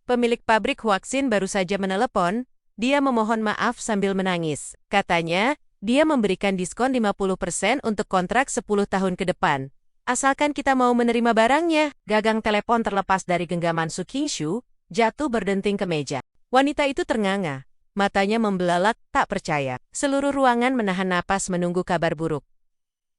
S1: pemilik pabrik Huaxin baru saja menelepon, dia memohon maaf sambil menangis. Katanya, dia memberikan diskon 50% untuk kontrak 10 tahun ke depan. Asalkan kita mau menerima barangnya. Gagang telepon terlepas dari genggaman Su Qingshu, jatuh berdenting ke meja. Wanita itu ternganga, Matanya membelalak, tak percaya. Seluruh ruangan menahan napas menunggu kabar buruk.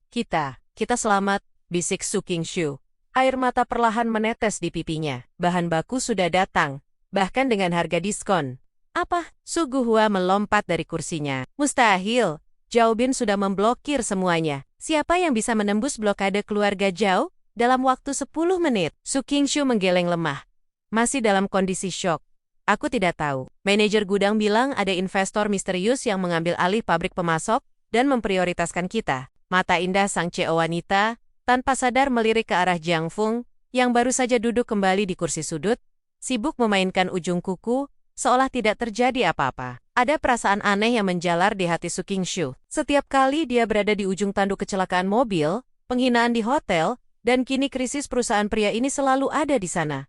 S1: Kita selamat, bisik Su Qingshu. Air mata perlahan menetes di pipinya. Bahan baku sudah datang, bahkan dengan harga diskon. Apa? Su Guhua melompat dari kursinya. Mustahil. Zhao Bin sudah memblokir semuanya. Siapa yang bisa menembus blokade keluarga Zhao dalam waktu 10 menit? Su Qingshu menggeleng lemah. Masih dalam kondisi syok. Aku tidak tahu. Manajer gudang bilang ada investor misterius yang mengambil alih pabrik pemasok dan memprioritaskan kita. Mata indah sang CEO wanita, tanpa sadar melirik ke arah Jiang Feng, yang baru saja duduk kembali di kursi sudut, sibuk memainkan ujung kuku, seolah tidak terjadi apa-apa. Ada perasaan aneh yang menjalar di hati Su Qingshu. Setiap kali dia berada di ujung tanduk kecelakaan mobil, penghinaan di hotel, dan kini krisis perusahaan pria ini selalu ada di sana.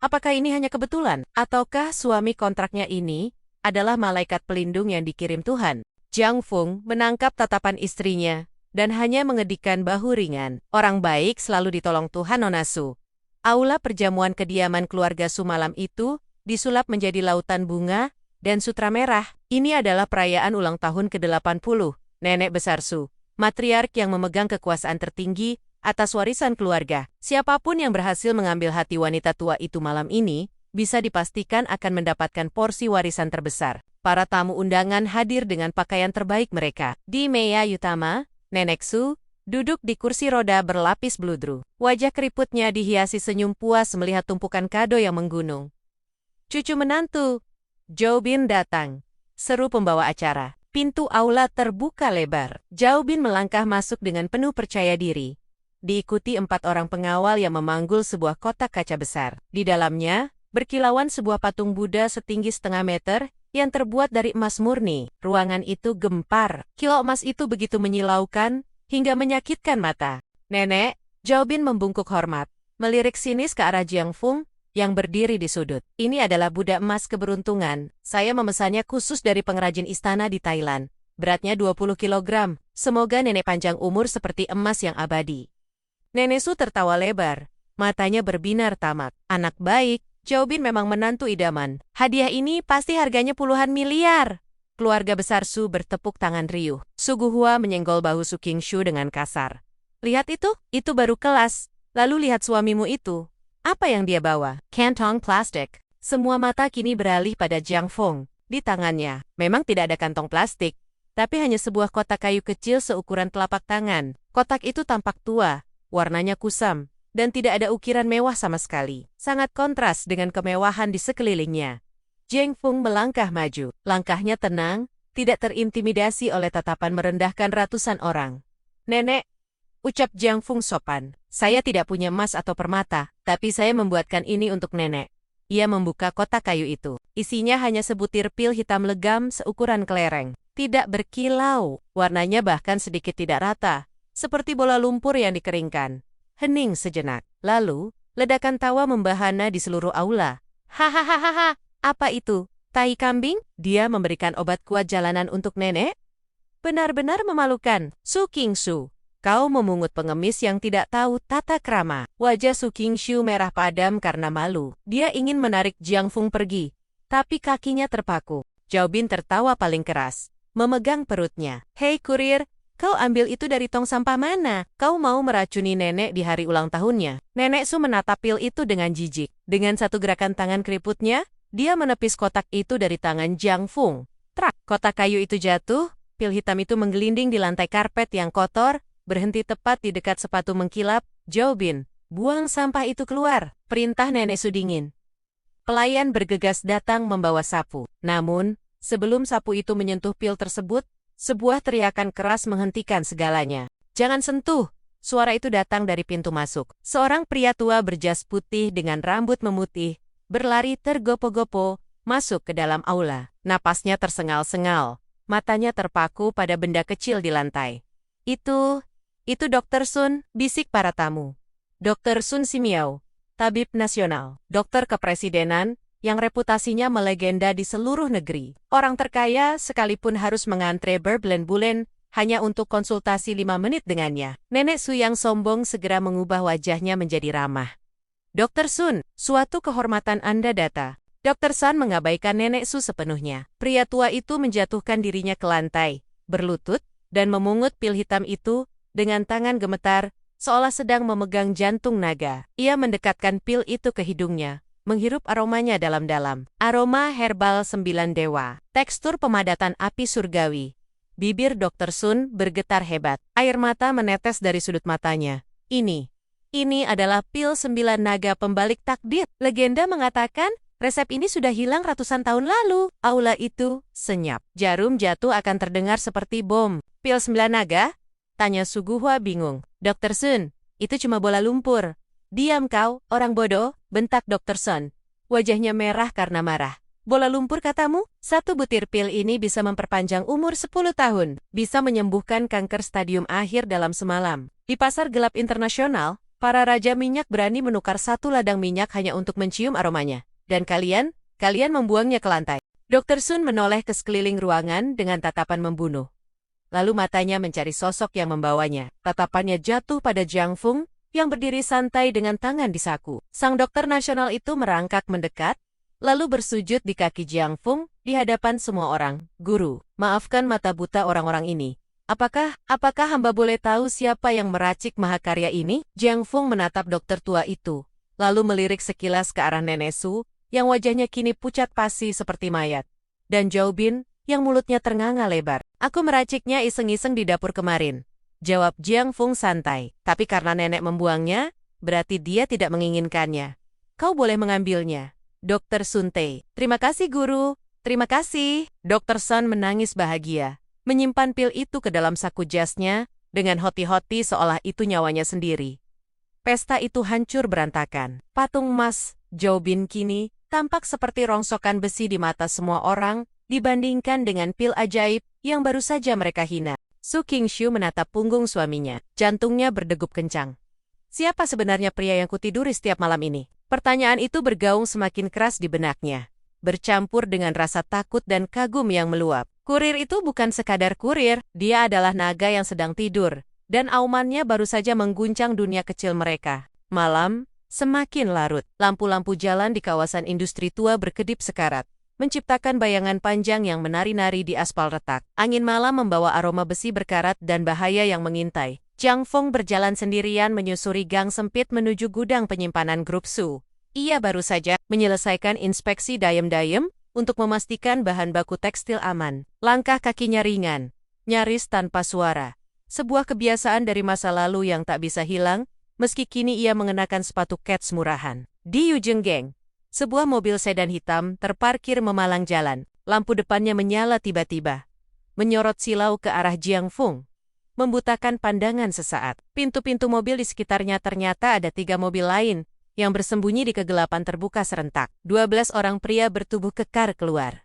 S1: Apakah ini hanya kebetulan? Ataukah suami kontraknya ini adalah malaikat pelindung yang dikirim Tuhan? Jiang Feng menangkap tatapan istrinya dan hanya mengedikkan bahu ringan. Orang baik selalu ditolong Tuhan, Nona Su. Aula perjamuan kediaman keluarga Su malam itu disulap menjadi lautan bunga dan sutra merah. Ini adalah perayaan ulang tahun ke-80 nenek besar Su, matriark yang memegang kekuasaan tertinggi atas warisan keluarga. Siapapun yang berhasil mengambil hati wanita tua itu malam ini, bisa dipastikan akan mendapatkan porsi warisan terbesar. Para tamu undangan hadir dengan pakaian terbaik mereka. Di meja utama, Nenek Su duduk di kursi roda berlapis bludru. Wajah keriputnya dihiasi senyum puas melihat tumpukan kado yang menggunung. Cucu menantu, Zhao Bin datang, seru pembawa acara. Pintu aula terbuka lebar. Zhao Bin melangkah masuk dengan penuh percaya diri. Diikuti 4 orang pengawal yang memanggul sebuah kotak kaca besar. Di dalamnya, berkilauan sebuah patung Buddha setinggi setengah meter, yang terbuat dari emas murni. Ruangan itu gempar. Kilau emas itu begitu menyilaukan, hingga menyakitkan mata. Nenek, Zhao Bin membungkuk hormat, melirik sinis ke arah Jiang Feng, yang berdiri di sudut. Ini adalah Buddha emas keberuntungan. Saya memesannya khusus dari pengrajin istana di Thailand. Beratnya 20 kilogram. Semoga nenek panjang umur seperti emas yang abadi. Nenek Su tertawa lebar. Matanya berbinar tamak. Anak baik. Zhao Bin memang menantu idaman. Hadiah ini pasti harganya puluhan miliar. Keluarga besar Su bertepuk tangan riuh. Su Guhua menyenggol bahu Su Qingshu dengan kasar. Lihat itu baru kelas. Lalu lihat suamimu itu. Apa yang dia bawa? Kantong plastik. Semua mata kini beralih pada Jiang Feng. Di tangannya, memang tidak ada kantong plastik, tapi hanya sebuah kotak kayu kecil seukuran telapak tangan. Kotak itu tampak tua, warnanya kusam, dan tidak ada ukiran mewah sama sekali. Sangat kontras dengan kemewahan di sekelilingnya. Jiang Feng melangkah maju. Langkahnya tenang, tidak terintimidasi oleh tatapan merendahkan ratusan orang. Nenek, ucap Jiang Feng sopan. Saya tidak punya emas atau permata, tapi saya membuatkan ini untuk nenek. Ia membuka kotak kayu itu. Isinya hanya sebutir pil hitam legam seukuran kelereng. Tidak berkilau, warnanya bahkan sedikit tidak rata, seperti bola lumpur yang dikeringkan. Hening sejenak. Lalu, ledakan tawa membahana di seluruh aula. Hahaha, apa itu? Tai kambing? Dia memberikan obat kuat jalanan untuk nenek? Benar-benar memalukan. Su Qingshu, kau memungut pengemis yang tidak tahu tata krama. Wajah Su Qingshu merah padam karena malu. Dia ingin menarik Jiang Feng pergi, tapi kakinya terpaku. Zhao Bin tertawa paling keras, memegang perutnya. Hei kurir, kau ambil itu dari tong sampah mana? Kau mau meracuni nenek di hari ulang tahunnya? Nenek Su menatap pil itu dengan jijik. Dengan satu gerakan tangan keriputnya, dia menepis kotak itu dari tangan Jiang Feng. Trak, kotak kayu itu jatuh, pil hitam itu menggelinding di lantai karpet yang kotor, berhenti tepat di dekat sepatu mengkilap. Zhao Bin, buang sampah itu keluar, perintah Nenek Su dingin. Pelayan bergegas datang membawa sapu. Namun, sebelum sapu itu menyentuh pil tersebut, sebuah teriakan keras menghentikan segalanya. Jangan sentuh! Suara itu datang dari pintu masuk. Seorang pria tua berjas putih dengan rambut memutih, berlari tergopo-gopo, masuk ke dalam aula. Napasnya tersengal-sengal, matanya terpaku pada benda kecil di lantai. Itu Dr. Sun, bisik para tamu. Dr. Sun Simiao, tabib nasional, dokter kepresidenan, yang reputasinya melegenda di seluruh negeri. Orang terkaya sekalipun harus mengantre berbulan-bulan hanya untuk konsultasi 5 menit dengannya. Nenek Su yang sombong segera mengubah wajahnya menjadi ramah. Dr. Sun, suatu kehormatan Anda datang. Dr. Sun mengabaikan Nenek Su sepenuhnya. Pria tua itu menjatuhkan dirinya ke lantai, berlutut, dan memungut pil hitam itu dengan tangan gemetar, seolah sedang memegang jantung naga. Ia mendekatkan pil itu ke hidungnya, menghirup aromanya dalam-dalam. Aroma herbal 9 dewa. Tekstur pemadatan api surgawi. Bibir Dr. Sun bergetar hebat. Air mata menetes dari sudut matanya. Ini adalah pil 9 naga pembalik takdir. Legenda mengatakan, resep ini sudah hilang ratusan tahun lalu. Aula itu senyap. Jarum jatuh akan terdengar seperti bom. Pil 9 naga? Tanya Suguhwa bingung. Dr. Sun, itu cuma bola lumpur. Diam kau, orang bodoh, bentak Dr. Sun. Wajahnya merah karena marah. Bola lumpur katamu? 1 butir pil ini bisa memperpanjang umur 10 tahun. Bisa menyembuhkan kanker stadium akhir dalam semalam. Di pasar gelap internasional, para raja minyak berani menukar 1 ladang minyak hanya untuk mencium aromanya. Dan kalian membuangnya ke lantai. Dr. Sun menoleh ke sekeliling ruangan dengan tatapan membunuh. Lalu matanya mencari sosok yang membawanya. Tatapannya jatuh pada Jiang Feng, yang berdiri santai dengan tangan di saku. Sang dokter nasional itu merangkak mendekat, lalu bersujud di kaki Jiang Feng di hadapan semua orang. Guru, maafkan mata buta orang-orang ini. Apakah hamba boleh tahu siapa yang meracik mahakarya ini? Jiang Feng menatap dokter tua itu, lalu melirik sekilas ke arah Nenek Su, yang wajahnya kini pucat pasi seperti mayat. Dan Zhao Bin, yang mulutnya ternganga lebar. Aku meraciknya iseng-iseng di dapur kemarin. Jawab Jiang Feng santai. Tapi karena nenek membuangnya, berarti dia tidak menginginkannya. Kau boleh mengambilnya. Dr. Sun Tei. Terima kasih guru. Terima kasih. Dr. Sun menangis bahagia. Menyimpan pil itu ke dalam saku jasnya, dengan hoti-hoti seolah itu nyawanya sendiri. Pesta itu hancur berantakan. Patung emas, Zhao Bin kini, tampak seperti rongsokan besi di mata semua orang, dibandingkan dengan pil ajaib yang baru saja mereka hina. Su Qingshu menatap punggung suaminya. Jantungnya berdegup kencang. Siapa sebenarnya pria yang kutiduri setiap malam ini? Pertanyaan itu bergaung semakin keras di benaknya, bercampur dengan rasa takut dan kagum yang meluap. Kurir itu bukan sekadar kurir, dia adalah naga yang sedang tidur, dan aumannya baru saja mengguncang dunia kecil mereka. Malam semakin larut. Lampu-lampu jalan di kawasan industri tua berkedip sekarat, menciptakan bayangan panjang yang menari-nari di aspal retak. Angin malam membawa aroma besi berkarat dan bahaya yang mengintai. Jiang Feng berjalan sendirian menyusuri gang sempit menuju gudang penyimpanan grup Su. Ia baru saja menyelesaikan inspeksi dayem-dayem untuk memastikan bahan baku tekstil aman. Langkah kakinya ringan, nyaris tanpa suara. Sebuah kebiasaan dari masa lalu yang tak bisa hilang, meski kini ia mengenakan sepatu kets murahan. Di ujung geng, sebuah mobil sedan hitam terparkir memalang jalan. Lampu depannya menyala tiba-tiba, menyorot silau ke arah Jiang Feng, membutakan pandangan sesaat. Pintu-pintu mobil di sekitarnya ternyata ada 3 mobil lain yang bersembunyi di kegelapan terbuka serentak. 12 orang pria bertubuh kekar keluar.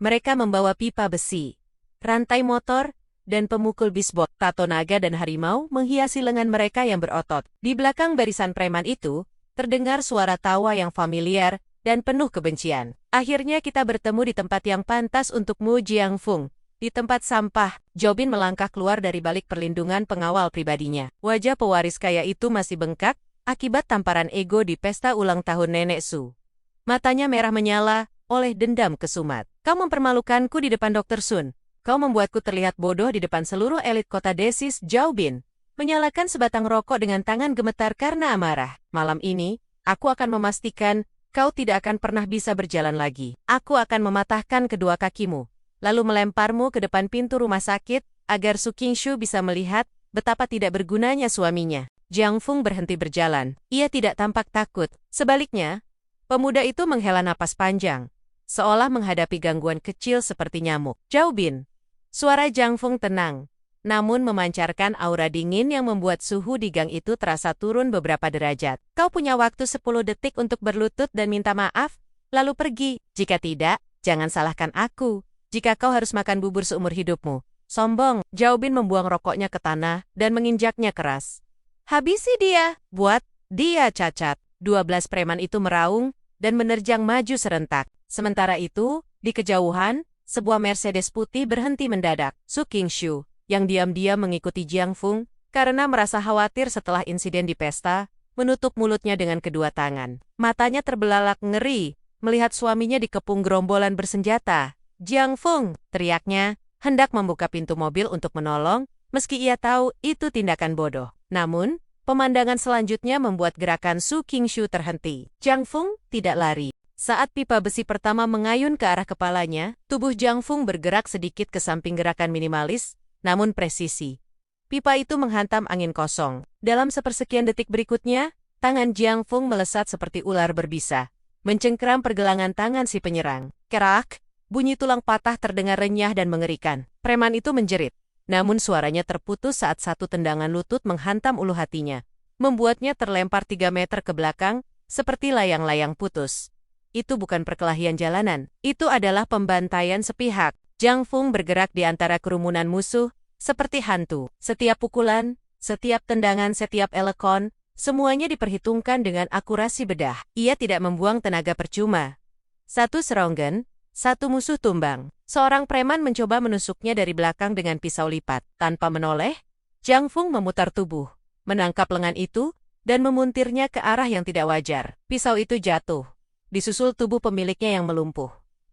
S1: Mereka membawa pipa besi, rantai motor, dan pemukul bisbol. Tato naga dan harimau menghiasi lengan mereka yang berotot. Di belakang barisan preman itu, terdengar suara tawa yang familiar dan penuh kebencian. Akhirnya kita bertemu di tempat yang pantas untukmu Jiang Feng. Di tempat sampah, Zhao Bin melangkah keluar dari balik perlindungan pengawal pribadinya. Wajah pewaris kaya itu masih bengkak, akibat tamparan ego di pesta ulang tahun Nenek Su. Matanya merah menyala oleh dendam kesumat. Kau mempermalukanku di depan Dr. Sun. Kau membuatku terlihat bodoh di depan seluruh elit kota Desis. Zhao Bin menyalakan sebatang rokok dengan tangan gemetar karena amarah. Malam ini, aku akan memastikan kau tidak akan pernah bisa berjalan lagi. Aku akan mematahkan kedua kakimu, lalu melemparmu ke depan pintu rumah sakit, agar Su Qingshu bisa melihat betapa tidak bergunanya suaminya. Jiang Feng berhenti berjalan. Ia tidak tampak takut. Sebaliknya, pemuda itu menghela napas panjang, seolah menghadapi gangguan kecil seperti nyamuk. Zhao Bin. Suara Jiang Feng tenang, namun memancarkan aura dingin yang membuat suhu di gang itu terasa turun beberapa derajat. Kau punya waktu 10 detik untuk berlutut dan minta maaf, lalu pergi. Jika tidak, jangan salahkan aku. Jika kau harus makan bubur seumur hidupmu. Sombong. Zhao Bin membuang rokoknya ke tanah dan menginjaknya keras. Habisi dia, buat dia cacat. 12 preman itu meraung dan menerjang maju serentak. Sementara itu, di kejauhan, sebuah Mercedes putih berhenti mendadak. Su Qingshu, yang diam-diam mengikuti Jiang Feng, karena merasa khawatir setelah insiden di pesta, menutup mulutnya dengan kedua tangan. Matanya terbelalak ngeri, melihat suaminya dikepung gerombolan bersenjata. "Jiang Feng!" teriaknya, hendak membuka pintu mobil untuk menolong, meski ia tahu itu tindakan bodoh. Namun, pemandangan selanjutnya membuat gerakan Su Qingshu terhenti. Jiang Feng tidak lari. Saat pipa besi pertama mengayun ke arah kepalanya, tubuh Jiang Feng bergerak sedikit ke samping gerakan minimalis, namun presisi. Pipa itu menghantam angin kosong. Dalam sepersekian detik berikutnya, tangan Jiang Feng melesat seperti ular berbisa, mencengkeram pergelangan tangan si penyerang. Kerak, bunyi tulang patah terdengar renyah dan mengerikan. Preman itu menjerit, namun suaranya terputus saat satu tendangan lutut menghantam ulu hatinya, membuatnya terlempar 3 meter ke belakang, seperti layang-layang putus. Itu bukan perkelahian jalanan, itu adalah pembantaian sepihak. Jiang Feng bergerak di antara kerumunan musuh, seperti hantu. Setiap pukulan, setiap tendangan, setiap elekon, semuanya diperhitungkan dengan akurasi bedah. Ia tidak membuang tenaga percuma. Satu seronggan, satu musuh tumbang. Seorang preman mencoba menusuknya dari belakang dengan pisau lipat. Tanpa menoleh, Jiang Feng memutar tubuh, menangkap lengan itu, dan memuntirnya ke arah yang tidak wajar. Pisau itu jatuh, disusul tubuh pemiliknya yang melumpuh.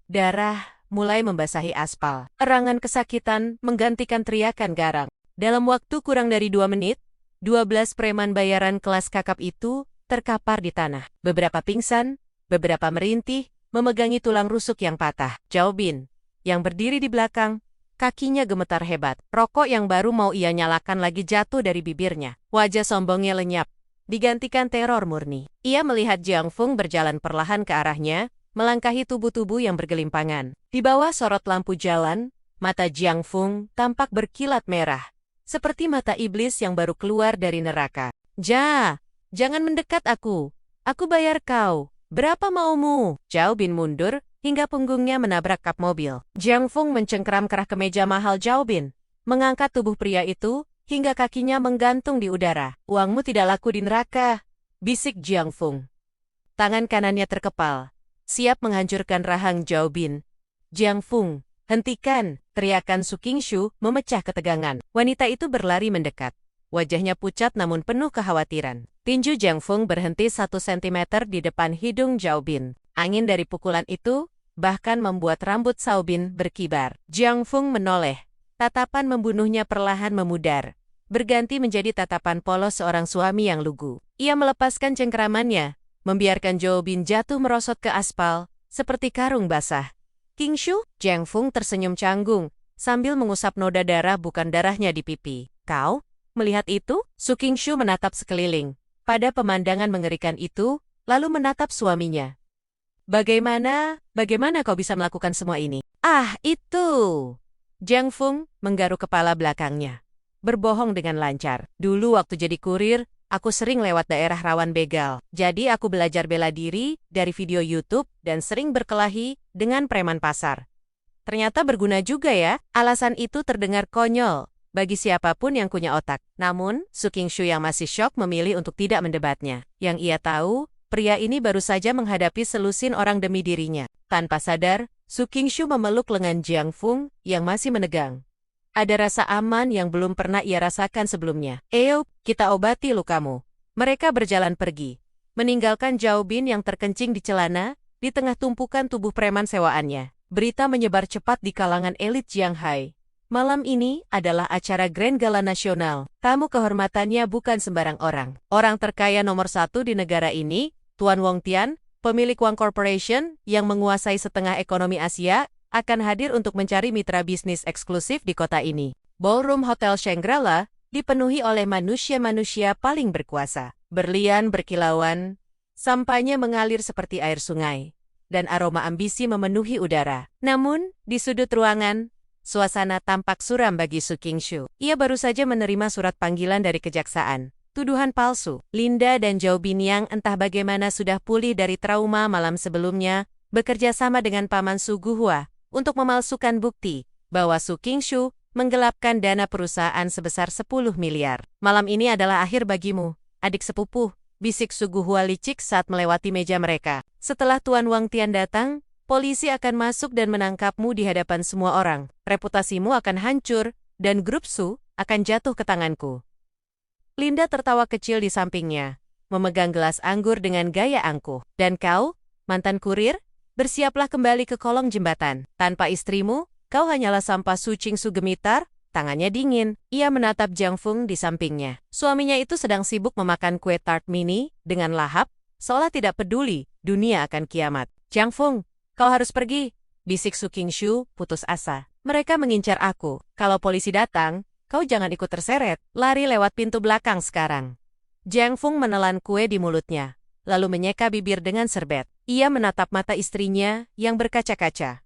S1: Darah mulai membasahi aspal. Erangan kesakitan menggantikan teriakan garang. Dalam waktu kurang dari 2 menit, 12 preman bayaran kelas kakap itu terkapar di tanah. Beberapa pingsan, beberapa merintih, memegangi tulang rusuk yang patah. Zhao Bin, yang berdiri di belakang, kakinya gemetar hebat. Rokok yang baru mau ia nyalakan lagi jatuh dari bibirnya. Wajah sombongnya lenyap, digantikan teror murni. Ia melihat Jiang Feng berjalan perlahan ke arahnya, melangkahi tubuh-tubuh yang bergelimpangan. Di bawah sorot lampu jalan, mata Jiang Feng tampak berkilat merah, seperti mata iblis yang baru keluar dari neraka. Jangan mendekat aku. Aku bayar kau. Berapa maumu?" Zhao Bin mundur, hingga punggungnya menabrak kap mobil. Jiang Feng mencengkeram kerah kemeja mahal Zhao Bin, mengangkat tubuh pria itu, hingga kakinya menggantung di udara. "Uangmu tidak laku di neraka," bisik Jiang Feng. Tangan kanannya terkepal, siap menghancurkan rahang Zhao Bin. "Jiang Feng, hentikan!" teriakan Su Qingshu memecah ketegangan. Wanita itu berlari mendekat. Wajahnya pucat namun penuh kekhawatiran. Tinju Jiang Feng berhenti 1 sentimeter di depan hidung Zhao Bin. Angin dari pukulan itu bahkan membuat rambut Zhao Bin berkibar. Jiang Feng menoleh. Tatapan membunuhnya perlahan memudar, berganti menjadi tatapan polos seorang suami yang lugu. Ia melepaskan cengkeramannya, membiarkan Zhao Bin jatuh merosot ke aspal, seperti karung basah. "Qingshu?" Jiang Feng tersenyum canggung, sambil mengusap noda darah bukan darahnya di pipi. "Kau?" Melihat itu, Su Qingshu menatap sekeliling, pada pemandangan mengerikan itu, lalu menatap suaminya. Bagaimana kau bisa melakukan semua ini?" "Ah, itu!" Jiang Feng menggaruk kepala belakangnya, berbohong dengan lancar. "Dulu waktu jadi kurir, aku sering lewat daerah rawan begal. Jadi aku belajar bela diri dari video YouTube dan sering berkelahi dengan preman pasar. Ternyata berguna juga ya." Alasan itu terdengar konyol bagi siapapun yang punya otak. Namun, Su Qingshu yang masih syok memilih untuk tidak mendebatnya. Yang ia tahu, pria ini baru saja menghadapi selusin orang demi dirinya. Tanpa sadar, Su Qingshu memeluk lengan Jiang Feng yang masih menegang. Ada rasa aman yang belum pernah ia rasakan sebelumnya. "Eyo, kita obati lukamu." Mereka berjalan pergi, meninggalkan Zhao Bin yang terkencing di celana, di tengah tumpukan tubuh preman sewaannya. Berita menyebar cepat di kalangan elit Jianghai. Malam ini adalah acara Grand Gala Nasional. Tamu kehormatannya bukan sembarang orang. Orang terkaya nomor 1 di negara ini, Tuan Wong Tian, pemilik Wang Corporation yang menguasai setengah ekonomi Asia, akan hadir untuk mencari mitra bisnis eksklusif di kota ini. Ballroom Hotel Shangri-La dipenuhi oleh manusia-manusia paling berkuasa. Berlian berkilauan, sampahnya mengalir seperti air sungai, dan aroma ambisi memenuhi udara. Namun, di sudut ruangan, suasana tampak suram bagi Su Qingshu. Ia baru saja menerima surat panggilan dari kejaksaan. Tuduhan palsu. Linda dan Zhao Bin yang entah bagaimana sudah pulih dari trauma malam sebelumnya, bekerja sama dengan Paman Su Guhua untuk memalsukan bukti bahwa Su Qingshu menggelapkan dana perusahaan sebesar 10 miliar. "Malam ini adalah akhir bagimu, adik sepupu," bisik Su Guhua licik saat melewati meja mereka. "Setelah Tuan Wang Tian datang, polisi akan masuk dan menangkapmu di hadapan semua orang. Reputasimu akan hancur, dan grup Su akan jatuh ke tanganku." Linda tertawa kecil di sampingnya, memegang gelas anggur dengan gaya angkuh. "Dan kau, mantan kurir?" bersiaplah kembali ke kolong jembatan. Tanpa istrimu, kau hanyalah sampah. Su Qingsu gemitar, tangannya dingin. Ia menatap Jiang Feng di sampingnya. Suaminya itu sedang sibuk memakan kue tart mini dengan lahap, seolah tidak peduli dunia akan kiamat. Jiang Feng, kau harus pergi, bisik Su Qingshu putus asa. Mereka mengincar aku. Kalau polisi datang, kau jangan ikut terseret. Lari lewat pintu belakang sekarang. Jiang Feng menelan kue di mulutnya, lalu menyeka bibir dengan serbet. Ia menatap mata istrinya yang berkaca-kaca.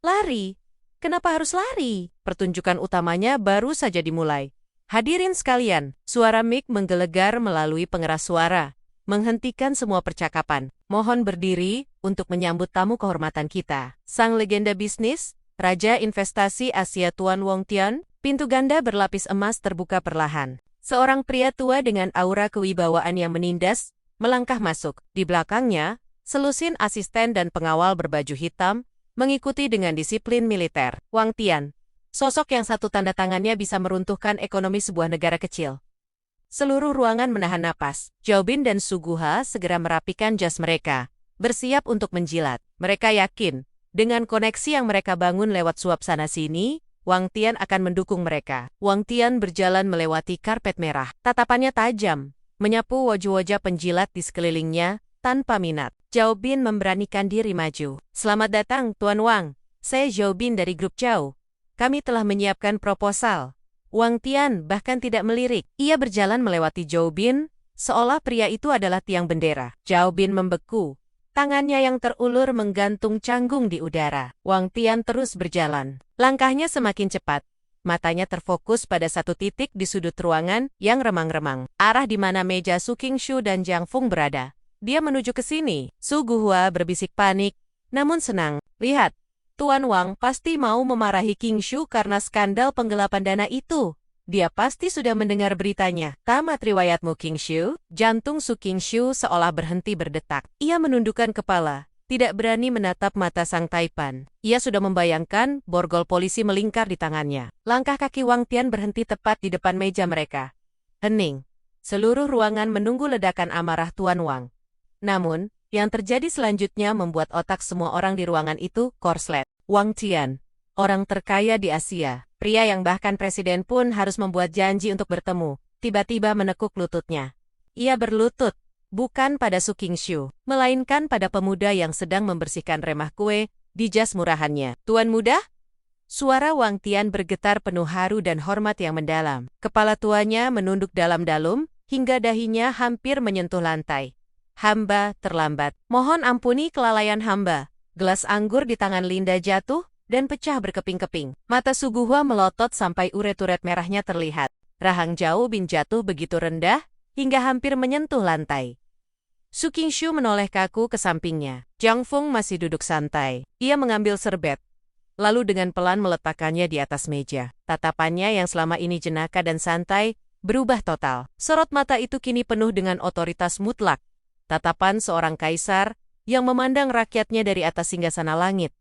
S1: Lari? Kenapa harus lari? Pertunjukan utamanya baru saja dimulai. Hadirin sekalian, suara mic menggelegar melalui pengeras suara, menghentikan semua percakapan. Mohon berdiri untuk menyambut tamu kehormatan kita. Sang legenda bisnis, Raja Investasi Asia Tuan Wong Tian. Pintu ganda berlapis emas terbuka perlahan. Seorang pria tua dengan aura kewibawaan yang menindas melangkah masuk. Di belakangnya, selusin asisten dan pengawal berbaju hitam mengikuti dengan disiplin militer. Wang Tian, sosok yang satu tanda tangannya bisa meruntuhkan ekonomi sebuah negara kecil. Seluruh ruangan menahan napas. Zhao Bin dan Su Guha segera merapikan jas mereka, bersiap untuk menjilat. Mereka yakin, dengan koneksi yang mereka bangun lewat suap sana-sini, Wang Tian akan mendukung mereka. Wang Tian berjalan melewati karpet merah. Tatapannya tajam, menyapu wajah-wajah penjilat di sekelilingnya tanpa minat. Zhao Bin memberanikan diri maju. Selamat datang, Tuan Wang. Saya Zhao Bin dari grup Zhao. Kami telah menyiapkan proposal. Wang Tian bahkan tidak melirik. Ia berjalan melewati Zhao Bin, seolah pria itu adalah tiang bendera. Zhao Bin membeku. Tangannya yang terulur menggantung canggung di udara. Wang Tian terus berjalan. Langkahnya semakin cepat. Matanya terfokus pada satu titik di sudut ruangan yang remang-remang. Arah di mana meja Su Qingshu dan Jiang Feng berada. Dia menuju ke sini. Su Guhua berbisik panik, namun senang. Lihat, Tuan Wang pasti mau memarahi Qingshu karena skandal penggelapan dana itu. Dia pasti sudah mendengar beritanya. Tamat riwayatmu, Qingshu. Jantung Su Qingshu seolah berhenti berdetak. Ia menundukkan kepala, tidak berani menatap mata sang taipan. Ia sudah membayangkan borgol polisi melingkar di tangannya. Langkah kaki Wang Tian berhenti tepat di depan meja mereka. Hening. Seluruh ruangan menunggu ledakan amarah Tuan Wang. Namun, yang terjadi selanjutnya membuat otak semua orang di ruangan itu korslet. Wang Tian, orang terkaya di Asia, pria yang bahkan presiden pun harus membuat janji untuk bertemu, tiba-tiba menekuk lututnya. Ia berlutut, bukan pada Su Qingshu, melainkan pada pemuda yang sedang membersihkan remah kue di jas murahannya. Tuan muda? Suara Wang Tian bergetar penuh haru dan hormat yang mendalam. Kepala tuanya menunduk dalam-dalam, hingga dahinya hampir menyentuh lantai. Hamba terlambat. Mohon ampuni kelalaian hamba. Gelas anggur di tangan Linda jatuh dan pecah berkeping-keping. Mata Su Guhua melotot sampai uret-uret merahnya terlihat. Rahang Zhao Bin jatuh begitu rendah, hingga hampir menyentuh lantai. Su Qingshu menoleh kaku ke sampingnya. Jiang Feng masih duduk santai. Ia mengambil serbet, lalu dengan pelan meletakkannya di atas meja. Tatapannya yang selama ini jenaka dan santai, berubah total. Sorot mata itu kini penuh dengan otoritas mutlak. Tatapan seorang kaisar yang memandang rakyatnya dari atas singgasana langit.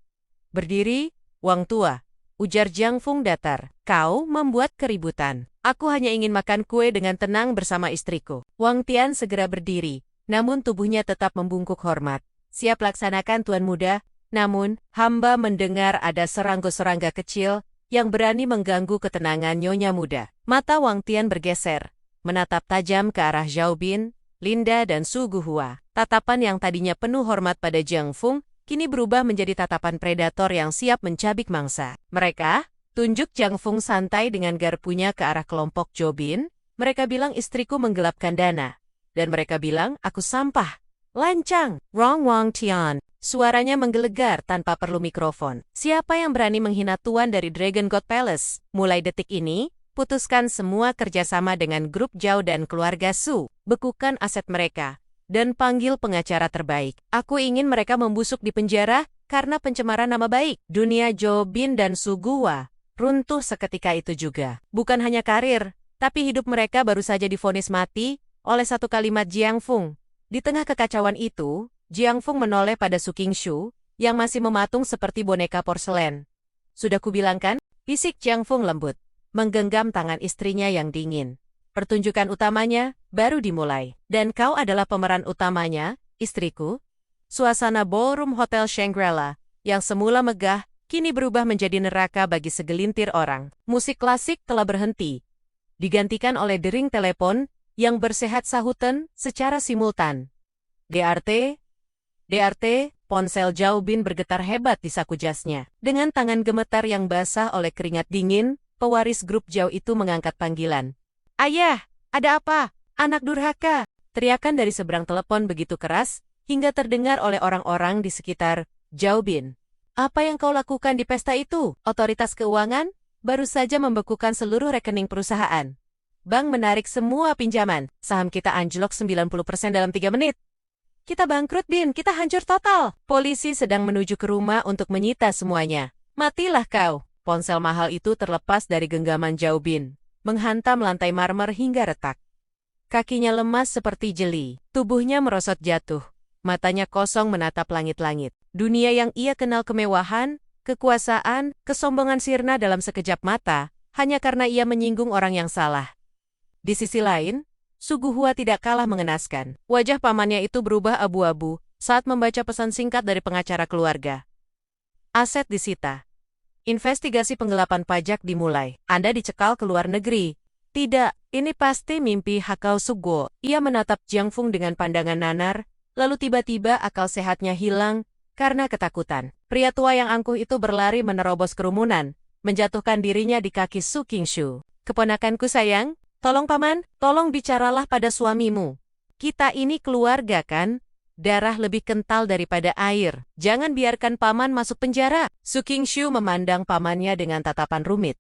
S1: Berdiri, Wang tua, ujar Jiang Feng datar. Kau membuat keributan. Aku hanya ingin makan kue dengan tenang bersama istriku. Wang Tian segera berdiri, namun tubuhnya tetap membungkuk hormat. Siap laksanakan Tuan Muda, namun hamba mendengar ada serangga-serangga kecil yang berani mengganggu ketenangan Nyonya Muda. Mata Wang Tian bergeser, menatap tajam ke arah Zhao Bin, Linda dan Su Guhua. Tatapan yang tadinya penuh hormat pada Jiang Feng, kini berubah menjadi tatapan predator yang siap mencabik mangsa. Mereka, tunjuk Jiang Feng santai dengan garpunya ke arah kelompok Zhao Bin. Mereka bilang istriku menggelapkan dana. Dan mereka bilang aku sampah. Lancang. Wrong Wang Tian. Suaranya menggelegar tanpa perlu mikrofon. Siapa yang berani menghina tuan dari Dragon God Palace? Mulai detik ini, putuskan semua kerjasama dengan grup Zhao dan keluarga Su. Bekukan aset mereka. Dan panggil pengacara terbaik. Aku ingin mereka membusuk di penjara karena pencemaran nama baik. Dunia Zhao Bin dan Su Guhua runtuh seketika itu juga. Bukan hanya karir, tapi hidup mereka baru saja divonis mati oleh satu kalimat Jiang Feng. Di tengah kekacauan itu, Jiang Feng menoleh pada Su Qingshu yang masih mematung seperti boneka porselen. Sudah kubilangkan? Bisik Jiang Feng lembut, menggenggam tangan istrinya yang dingin. Pertunjukan utamanya baru dimulai. Dan kau adalah pemeran utamanya, istriku. Suasana ballroom Hotel Shangri-La, yang semula megah, kini berubah menjadi neraka bagi segelintir orang. Musik klasik telah berhenti, digantikan oleh dering telepon yang bersehat sahutan secara simultan. DRT, DRT, ponsel Zhao Bin bergetar hebat di saku jasnya. Dengan tangan gemetar yang basah oleh keringat dingin, pewaris grup Zhao itu mengangkat panggilan. Ayah, ada apa? Anak durhaka! Teriakan dari seberang telepon begitu keras, hingga terdengar oleh orang-orang di sekitar Zhao Bin. Apa yang kau lakukan di pesta itu? Otoritas keuangan baru saja membekukan seluruh rekening perusahaan. Bank menarik semua pinjaman. Saham kita anjlok 90% dalam 3 menit. Kita bangkrut, Bin. Kita hancur total. Polisi sedang menuju ke rumah untuk menyita semuanya. Matilah kau. Ponsel mahal itu terlepas dari genggaman Zhao Bin, menghantam lantai marmer hingga retak. Kakinya lemas seperti jeli. Tubuhnya merosot jatuh. Matanya kosong menatap langit-langit. Dunia yang ia kenal kemewahan, kekuasaan, kesombongan sirna dalam sekejap mata, hanya karena ia menyinggung orang yang salah. Di sisi lain, Su Guhua tidak kalah mengenaskan. Wajah pamannya itu berubah abu-abu saat membaca pesan singkat dari pengacara keluarga. Aset disita. Investigasi penggelapan pajak dimulai. Anda dicekal ke luar negeri. Tidak, ini pasti mimpi Hakao Sugo. Ia menatap Jiang Fung dengan pandangan nanar, lalu tiba-tiba akal sehatnya hilang karena ketakutan. Pria tua yang angkuh itu berlari menerobos kerumunan, menjatuhkan dirinya di kaki Su Qingshu. Keponakanku sayang, tolong paman, tolong bicaralah pada suamimu. Kita ini keluarga kan? Darah lebih kental daripada air. Jangan biarkan paman masuk penjara. Su Qingshu memandang pamannya dengan tatapan rumit.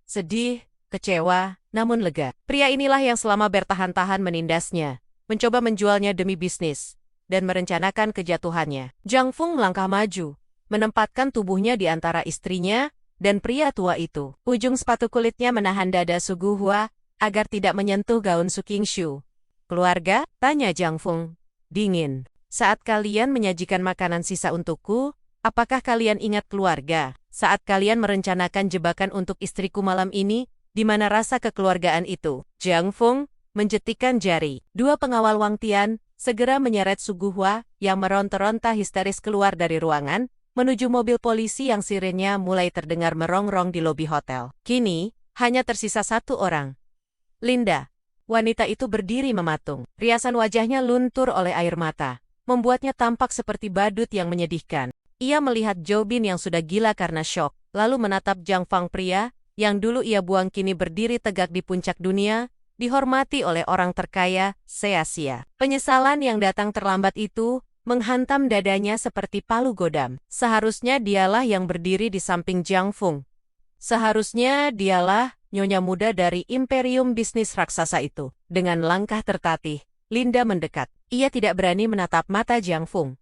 S1: Sedih, kecewa, namun lega. Pria inilah yang selama bertahan-tahan menindasnya, mencoba menjualnya demi bisnis, dan merencanakan kejatuhannya. Jiang Fung melangkah maju, menempatkan tubuhnya di antara istrinya dan pria tua itu. Ujung sepatu kulitnya menahan dada Su Guhua agar tidak menyentuh gaun Su Qingshu. Keluarga? Tanya Jiang Fung. Dingin. Saat kalian menyajikan makanan sisa untukku, apakah kalian ingat keluarga? Saat kalian merencanakan jebakan untuk istriku malam ini, di mana rasa kekeluargaan itu? Jiang Fung menjetikkan jari. Dua pengawal Wang Tian segera menyeret Su Guhua yang meronta-ronta histeris keluar dari ruangan, menuju mobil polisi yang sirennya mulai terdengar merongrong di lobi hotel. Kini, hanya tersisa satu orang. Linda. Wanita itu berdiri mematung. Riasan wajahnya luntur oleh air mata, membuatnya tampak seperti badut yang menyedihkan. Ia melihat Zhao Bin yang sudah gila karena syok, lalu menatap Jiang Fang pria, yang dulu ia buang kini berdiri tegak di puncak dunia, dihormati oleh orang terkaya, se-Asia. Penyesalan yang datang terlambat itu menghantam dadanya seperti palu godam. Seharusnya dialah yang berdiri di samping Jiang Fung. Seharusnya dialah nyonya muda dari imperium bisnis raksasa itu. Dengan langkah tertatih, Linda mendekat. Ia tidak berani menatap mata Jiang Fung.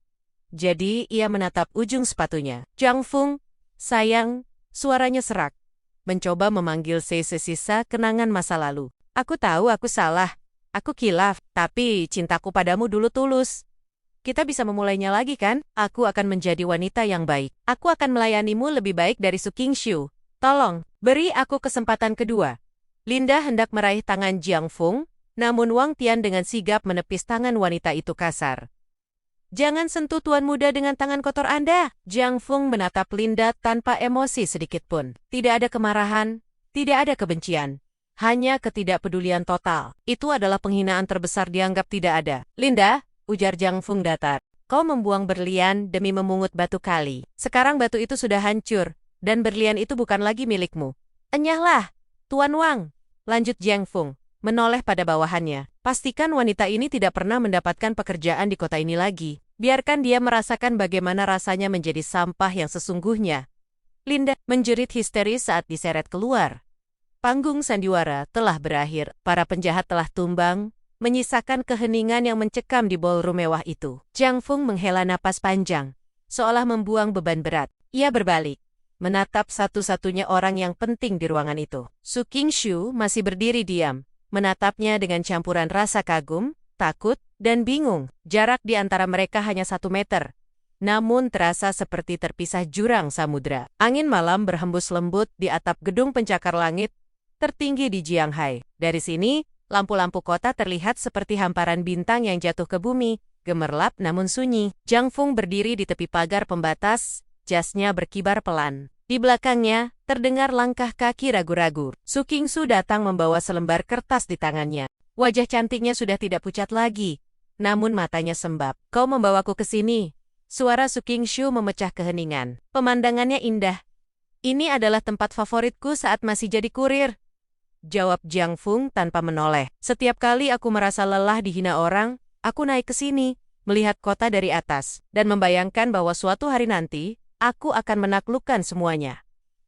S1: Jadi ia menatap ujung sepatunya. Jiang Fung, sayang, suaranya serak. Mencoba memanggil sisa kenangan masa lalu. Aku tahu aku salah. Aku kilaf, tapi cintaku padamu dulu tulus. Kita bisa memulainya lagi kan? Aku akan menjadi wanita yang baik. Aku akan melayanimu lebih baik dari Su Qingshu. Tolong, beri aku kesempatan kedua. Linda hendak meraih tangan Jiang Fung, namun Wang Tian dengan sigap menepis tangan wanita itu kasar. Jangan sentuh tuan muda dengan tangan kotor Anda. Jiang Fung menatap Linda tanpa emosi sedikitpun. Tidak ada kemarahan, tidak ada kebencian. Hanya ketidakpedulian total. Itu adalah penghinaan terbesar dianggap tidak ada. Linda, ujar Jiang Fung datar. Kau membuang berlian demi memungut batu kali. Sekarang batu itu sudah hancur, dan berlian itu bukan lagi milikmu. Enyahlah, Tuan Wang, lanjut Jiang Fung, menoleh pada bawahannya. Pastikan wanita ini tidak pernah mendapatkan pekerjaan di kota ini lagi. Biarkan dia merasakan bagaimana rasanya menjadi sampah yang sesungguhnya. Linda menjerit histeris saat diseret keluar. Panggung sandiwara telah berakhir. Para penjahat telah tumbang, menyisakan keheningan yang mencekam di ballroom mewah itu. Jiang Fung menghela napas panjang, seolah membuang beban berat. Ia berbalik, menatap satu-satunya orang yang penting di ruangan itu. Su Qingshu masih berdiri diam, menatapnya dengan campuran rasa kagum, takut, dan bingung. Jarak di antara mereka hanya 1 meter, namun terasa seperti terpisah jurang samudra. Angin malam berhembus lembut di atap gedung pencakar langit tertinggi di Jianghai. Dari sini, lampu-lampu kota terlihat seperti hamparan bintang yang jatuh ke bumi, gemerlap namun sunyi. Jiang Feng berdiri di tepi pagar pembatas, jasnya berkibar pelan. Di belakangnya, terdengar langkah kaki ragu-ragu. Su Qingxu datang membawa selembar kertas di tangannya. Wajah cantiknya sudah tidak pucat lagi, namun matanya sembab. Kau membawaku ke sini. Suara Su Qingxu memecah keheningan. Pemandangannya indah. Ini adalah tempat favoritku saat masih jadi kurir. Jawab Jiang Feng tanpa menoleh. Setiap kali aku merasa lelah dihina orang, aku naik ke sini, melihat kota dari atas, dan membayangkan bahwa suatu hari nanti, aku akan menaklukkan semuanya.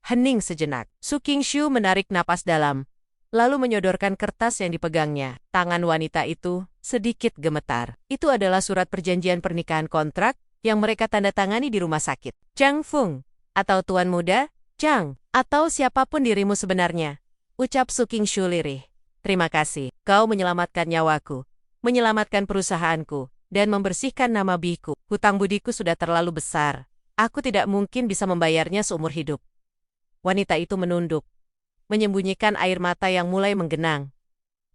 S1: Hening sejenak. Su Qingxu menarik napas dalam, lalu menyodorkan kertas yang dipegangnya. Tangan wanita itu sedikit gemetar. Itu adalah surat perjanjian pernikahan kontrak yang mereka tanda tangani di rumah sakit. Jiang Feng, atau Tuan Muda, Jiang, atau siapapun dirimu sebenarnya, ucap Su Qingxu lirih. Terima kasih, kau menyelamatkan nyawaku, menyelamatkan perusahaanku, dan membersihkan nama baikku. Hutang budiku sudah terlalu besar. Aku tidak mungkin bisa membayarnya seumur hidup. Wanita itu menunduk, menyembunyikan air mata yang mulai menggenang.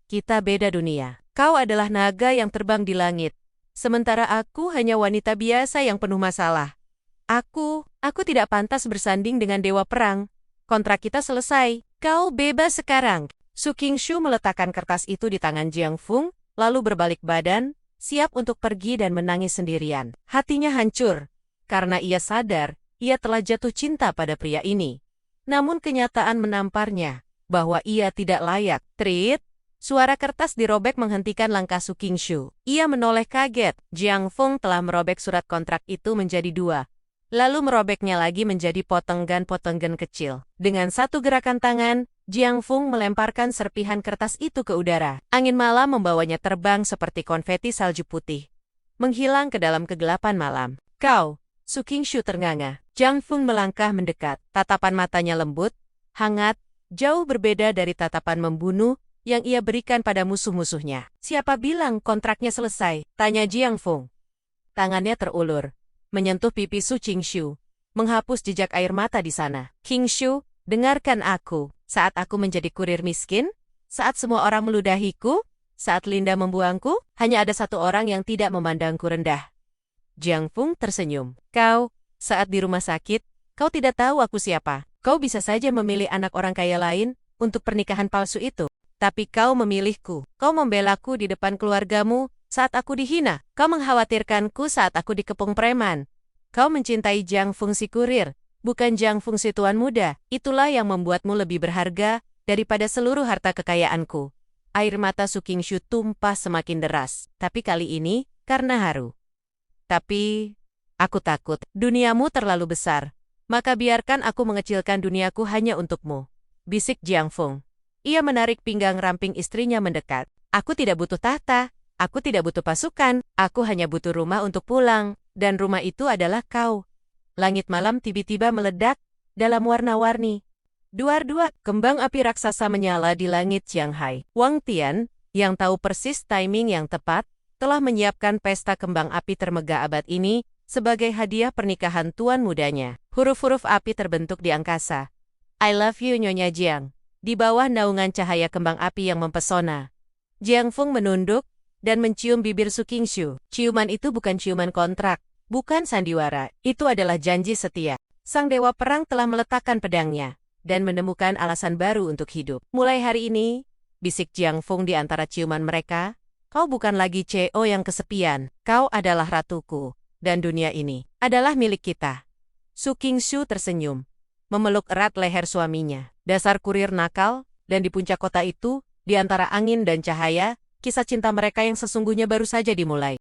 S1: Kita beda dunia. Kau adalah naga yang terbang di langit, sementara aku hanya wanita biasa yang penuh masalah. Aku tidak pantas bersanding dengan dewa perang. Kontrak kita selesai. Kau bebas sekarang. Su Qingxu meletakkan kertas itu di tangan Jiang Feng, lalu berbalik badan, siap untuk pergi dan menangis sendirian. Hatinya hancur, karena ia sadar ia telah jatuh cinta pada pria ini. Namun kenyataan menamparnya, bahwa ia tidak layak. Trit, suara kertas dirobek menghentikan langkah Su Qingxu. Ia menoleh kaget. Jiang Feng telah merobek surat kontrak itu menjadi dua, lalu merobeknya lagi menjadi potongan-potongan kecil. Dengan satu gerakan tangan, Jiang Feng melemparkan serpihan kertas itu ke udara. Angin malam membawanya terbang seperti konfeti salju putih, menghilang ke dalam kegelapan malam. Kau, Su Qingxu ternganga. Jiang Feng melangkah mendekat. Tatapan matanya lembut, hangat, jauh berbeda dari tatapan membunuh yang ia berikan pada musuh-musuhnya. Siapa bilang kontraknya selesai? Tanya Jiang Feng. Tangannya terulur, menyentuh pipi Su Qingxu, menghapus jejak air mata di sana. Qingxu, dengarkan aku. Saat aku menjadi kurir miskin, saat semua orang meludahiku, saat Linda membuangku, hanya ada satu orang yang tidak memandangku rendah. Jiang Feng tersenyum. Kau, saat di rumah sakit, kau tidak tahu aku siapa. Kau bisa saja memilih anak orang kaya lain untuk pernikahan palsu itu. Tapi kau memilihku. Kau membelaku di depan keluargamu saat aku dihina. Kau mengkhawatirkanku saat aku dikepung preman. Kau mencintai Jiang Feng si kurir, bukan Jiang Feng si tuan muda. Itulah yang membuatmu lebih berharga daripada seluruh harta kekayaanku. Air mata Su Qingxu tumpah semakin deras. Tapi kali ini, karena haru. Tapi, aku takut. Duniamu terlalu besar. Maka biarkan aku mengecilkan duniaku hanya untukmu. Bisik Jiang Feng. Ia menarik pinggang ramping istrinya mendekat. Aku tidak butuh tahta. Aku tidak butuh pasukan. Aku hanya butuh rumah untuk pulang. Dan rumah itu adalah kau. Langit malam tiba-tiba meledak dalam warna-warni. Duar-duar, kembang api raksasa menyala di langit Shanghai. Wang Tian, yang tahu persis timing yang tepat, telah menyiapkan pesta kembang api termegah abad ini sebagai hadiah pernikahan tuan mudanya. Huruf-huruf api terbentuk di angkasa. I love you Nyonya Jiang. Di bawah naungan cahaya kembang api yang mempesona. Jiang Feng menunduk dan mencium bibir Su Qingxu. Ciuman itu bukan ciuman kontrak, bukan sandiwara. Itu adalah janji setia. Sang dewa perang telah meletakkan pedangnya dan menemukan alasan baru untuk hidup. Mulai hari ini, bisik Jiang Feng di antara ciuman mereka, kau bukan lagi CEO yang kesepian. Kau adalah ratuku, dan dunia ini adalah milik kita. Su Qingxu tersenyum, memeluk erat leher suaminya. Dasar kurir nakal, dan di puncak kota itu, di antara angin dan cahaya, kisah cinta mereka yang sesungguhnya baru saja dimulai.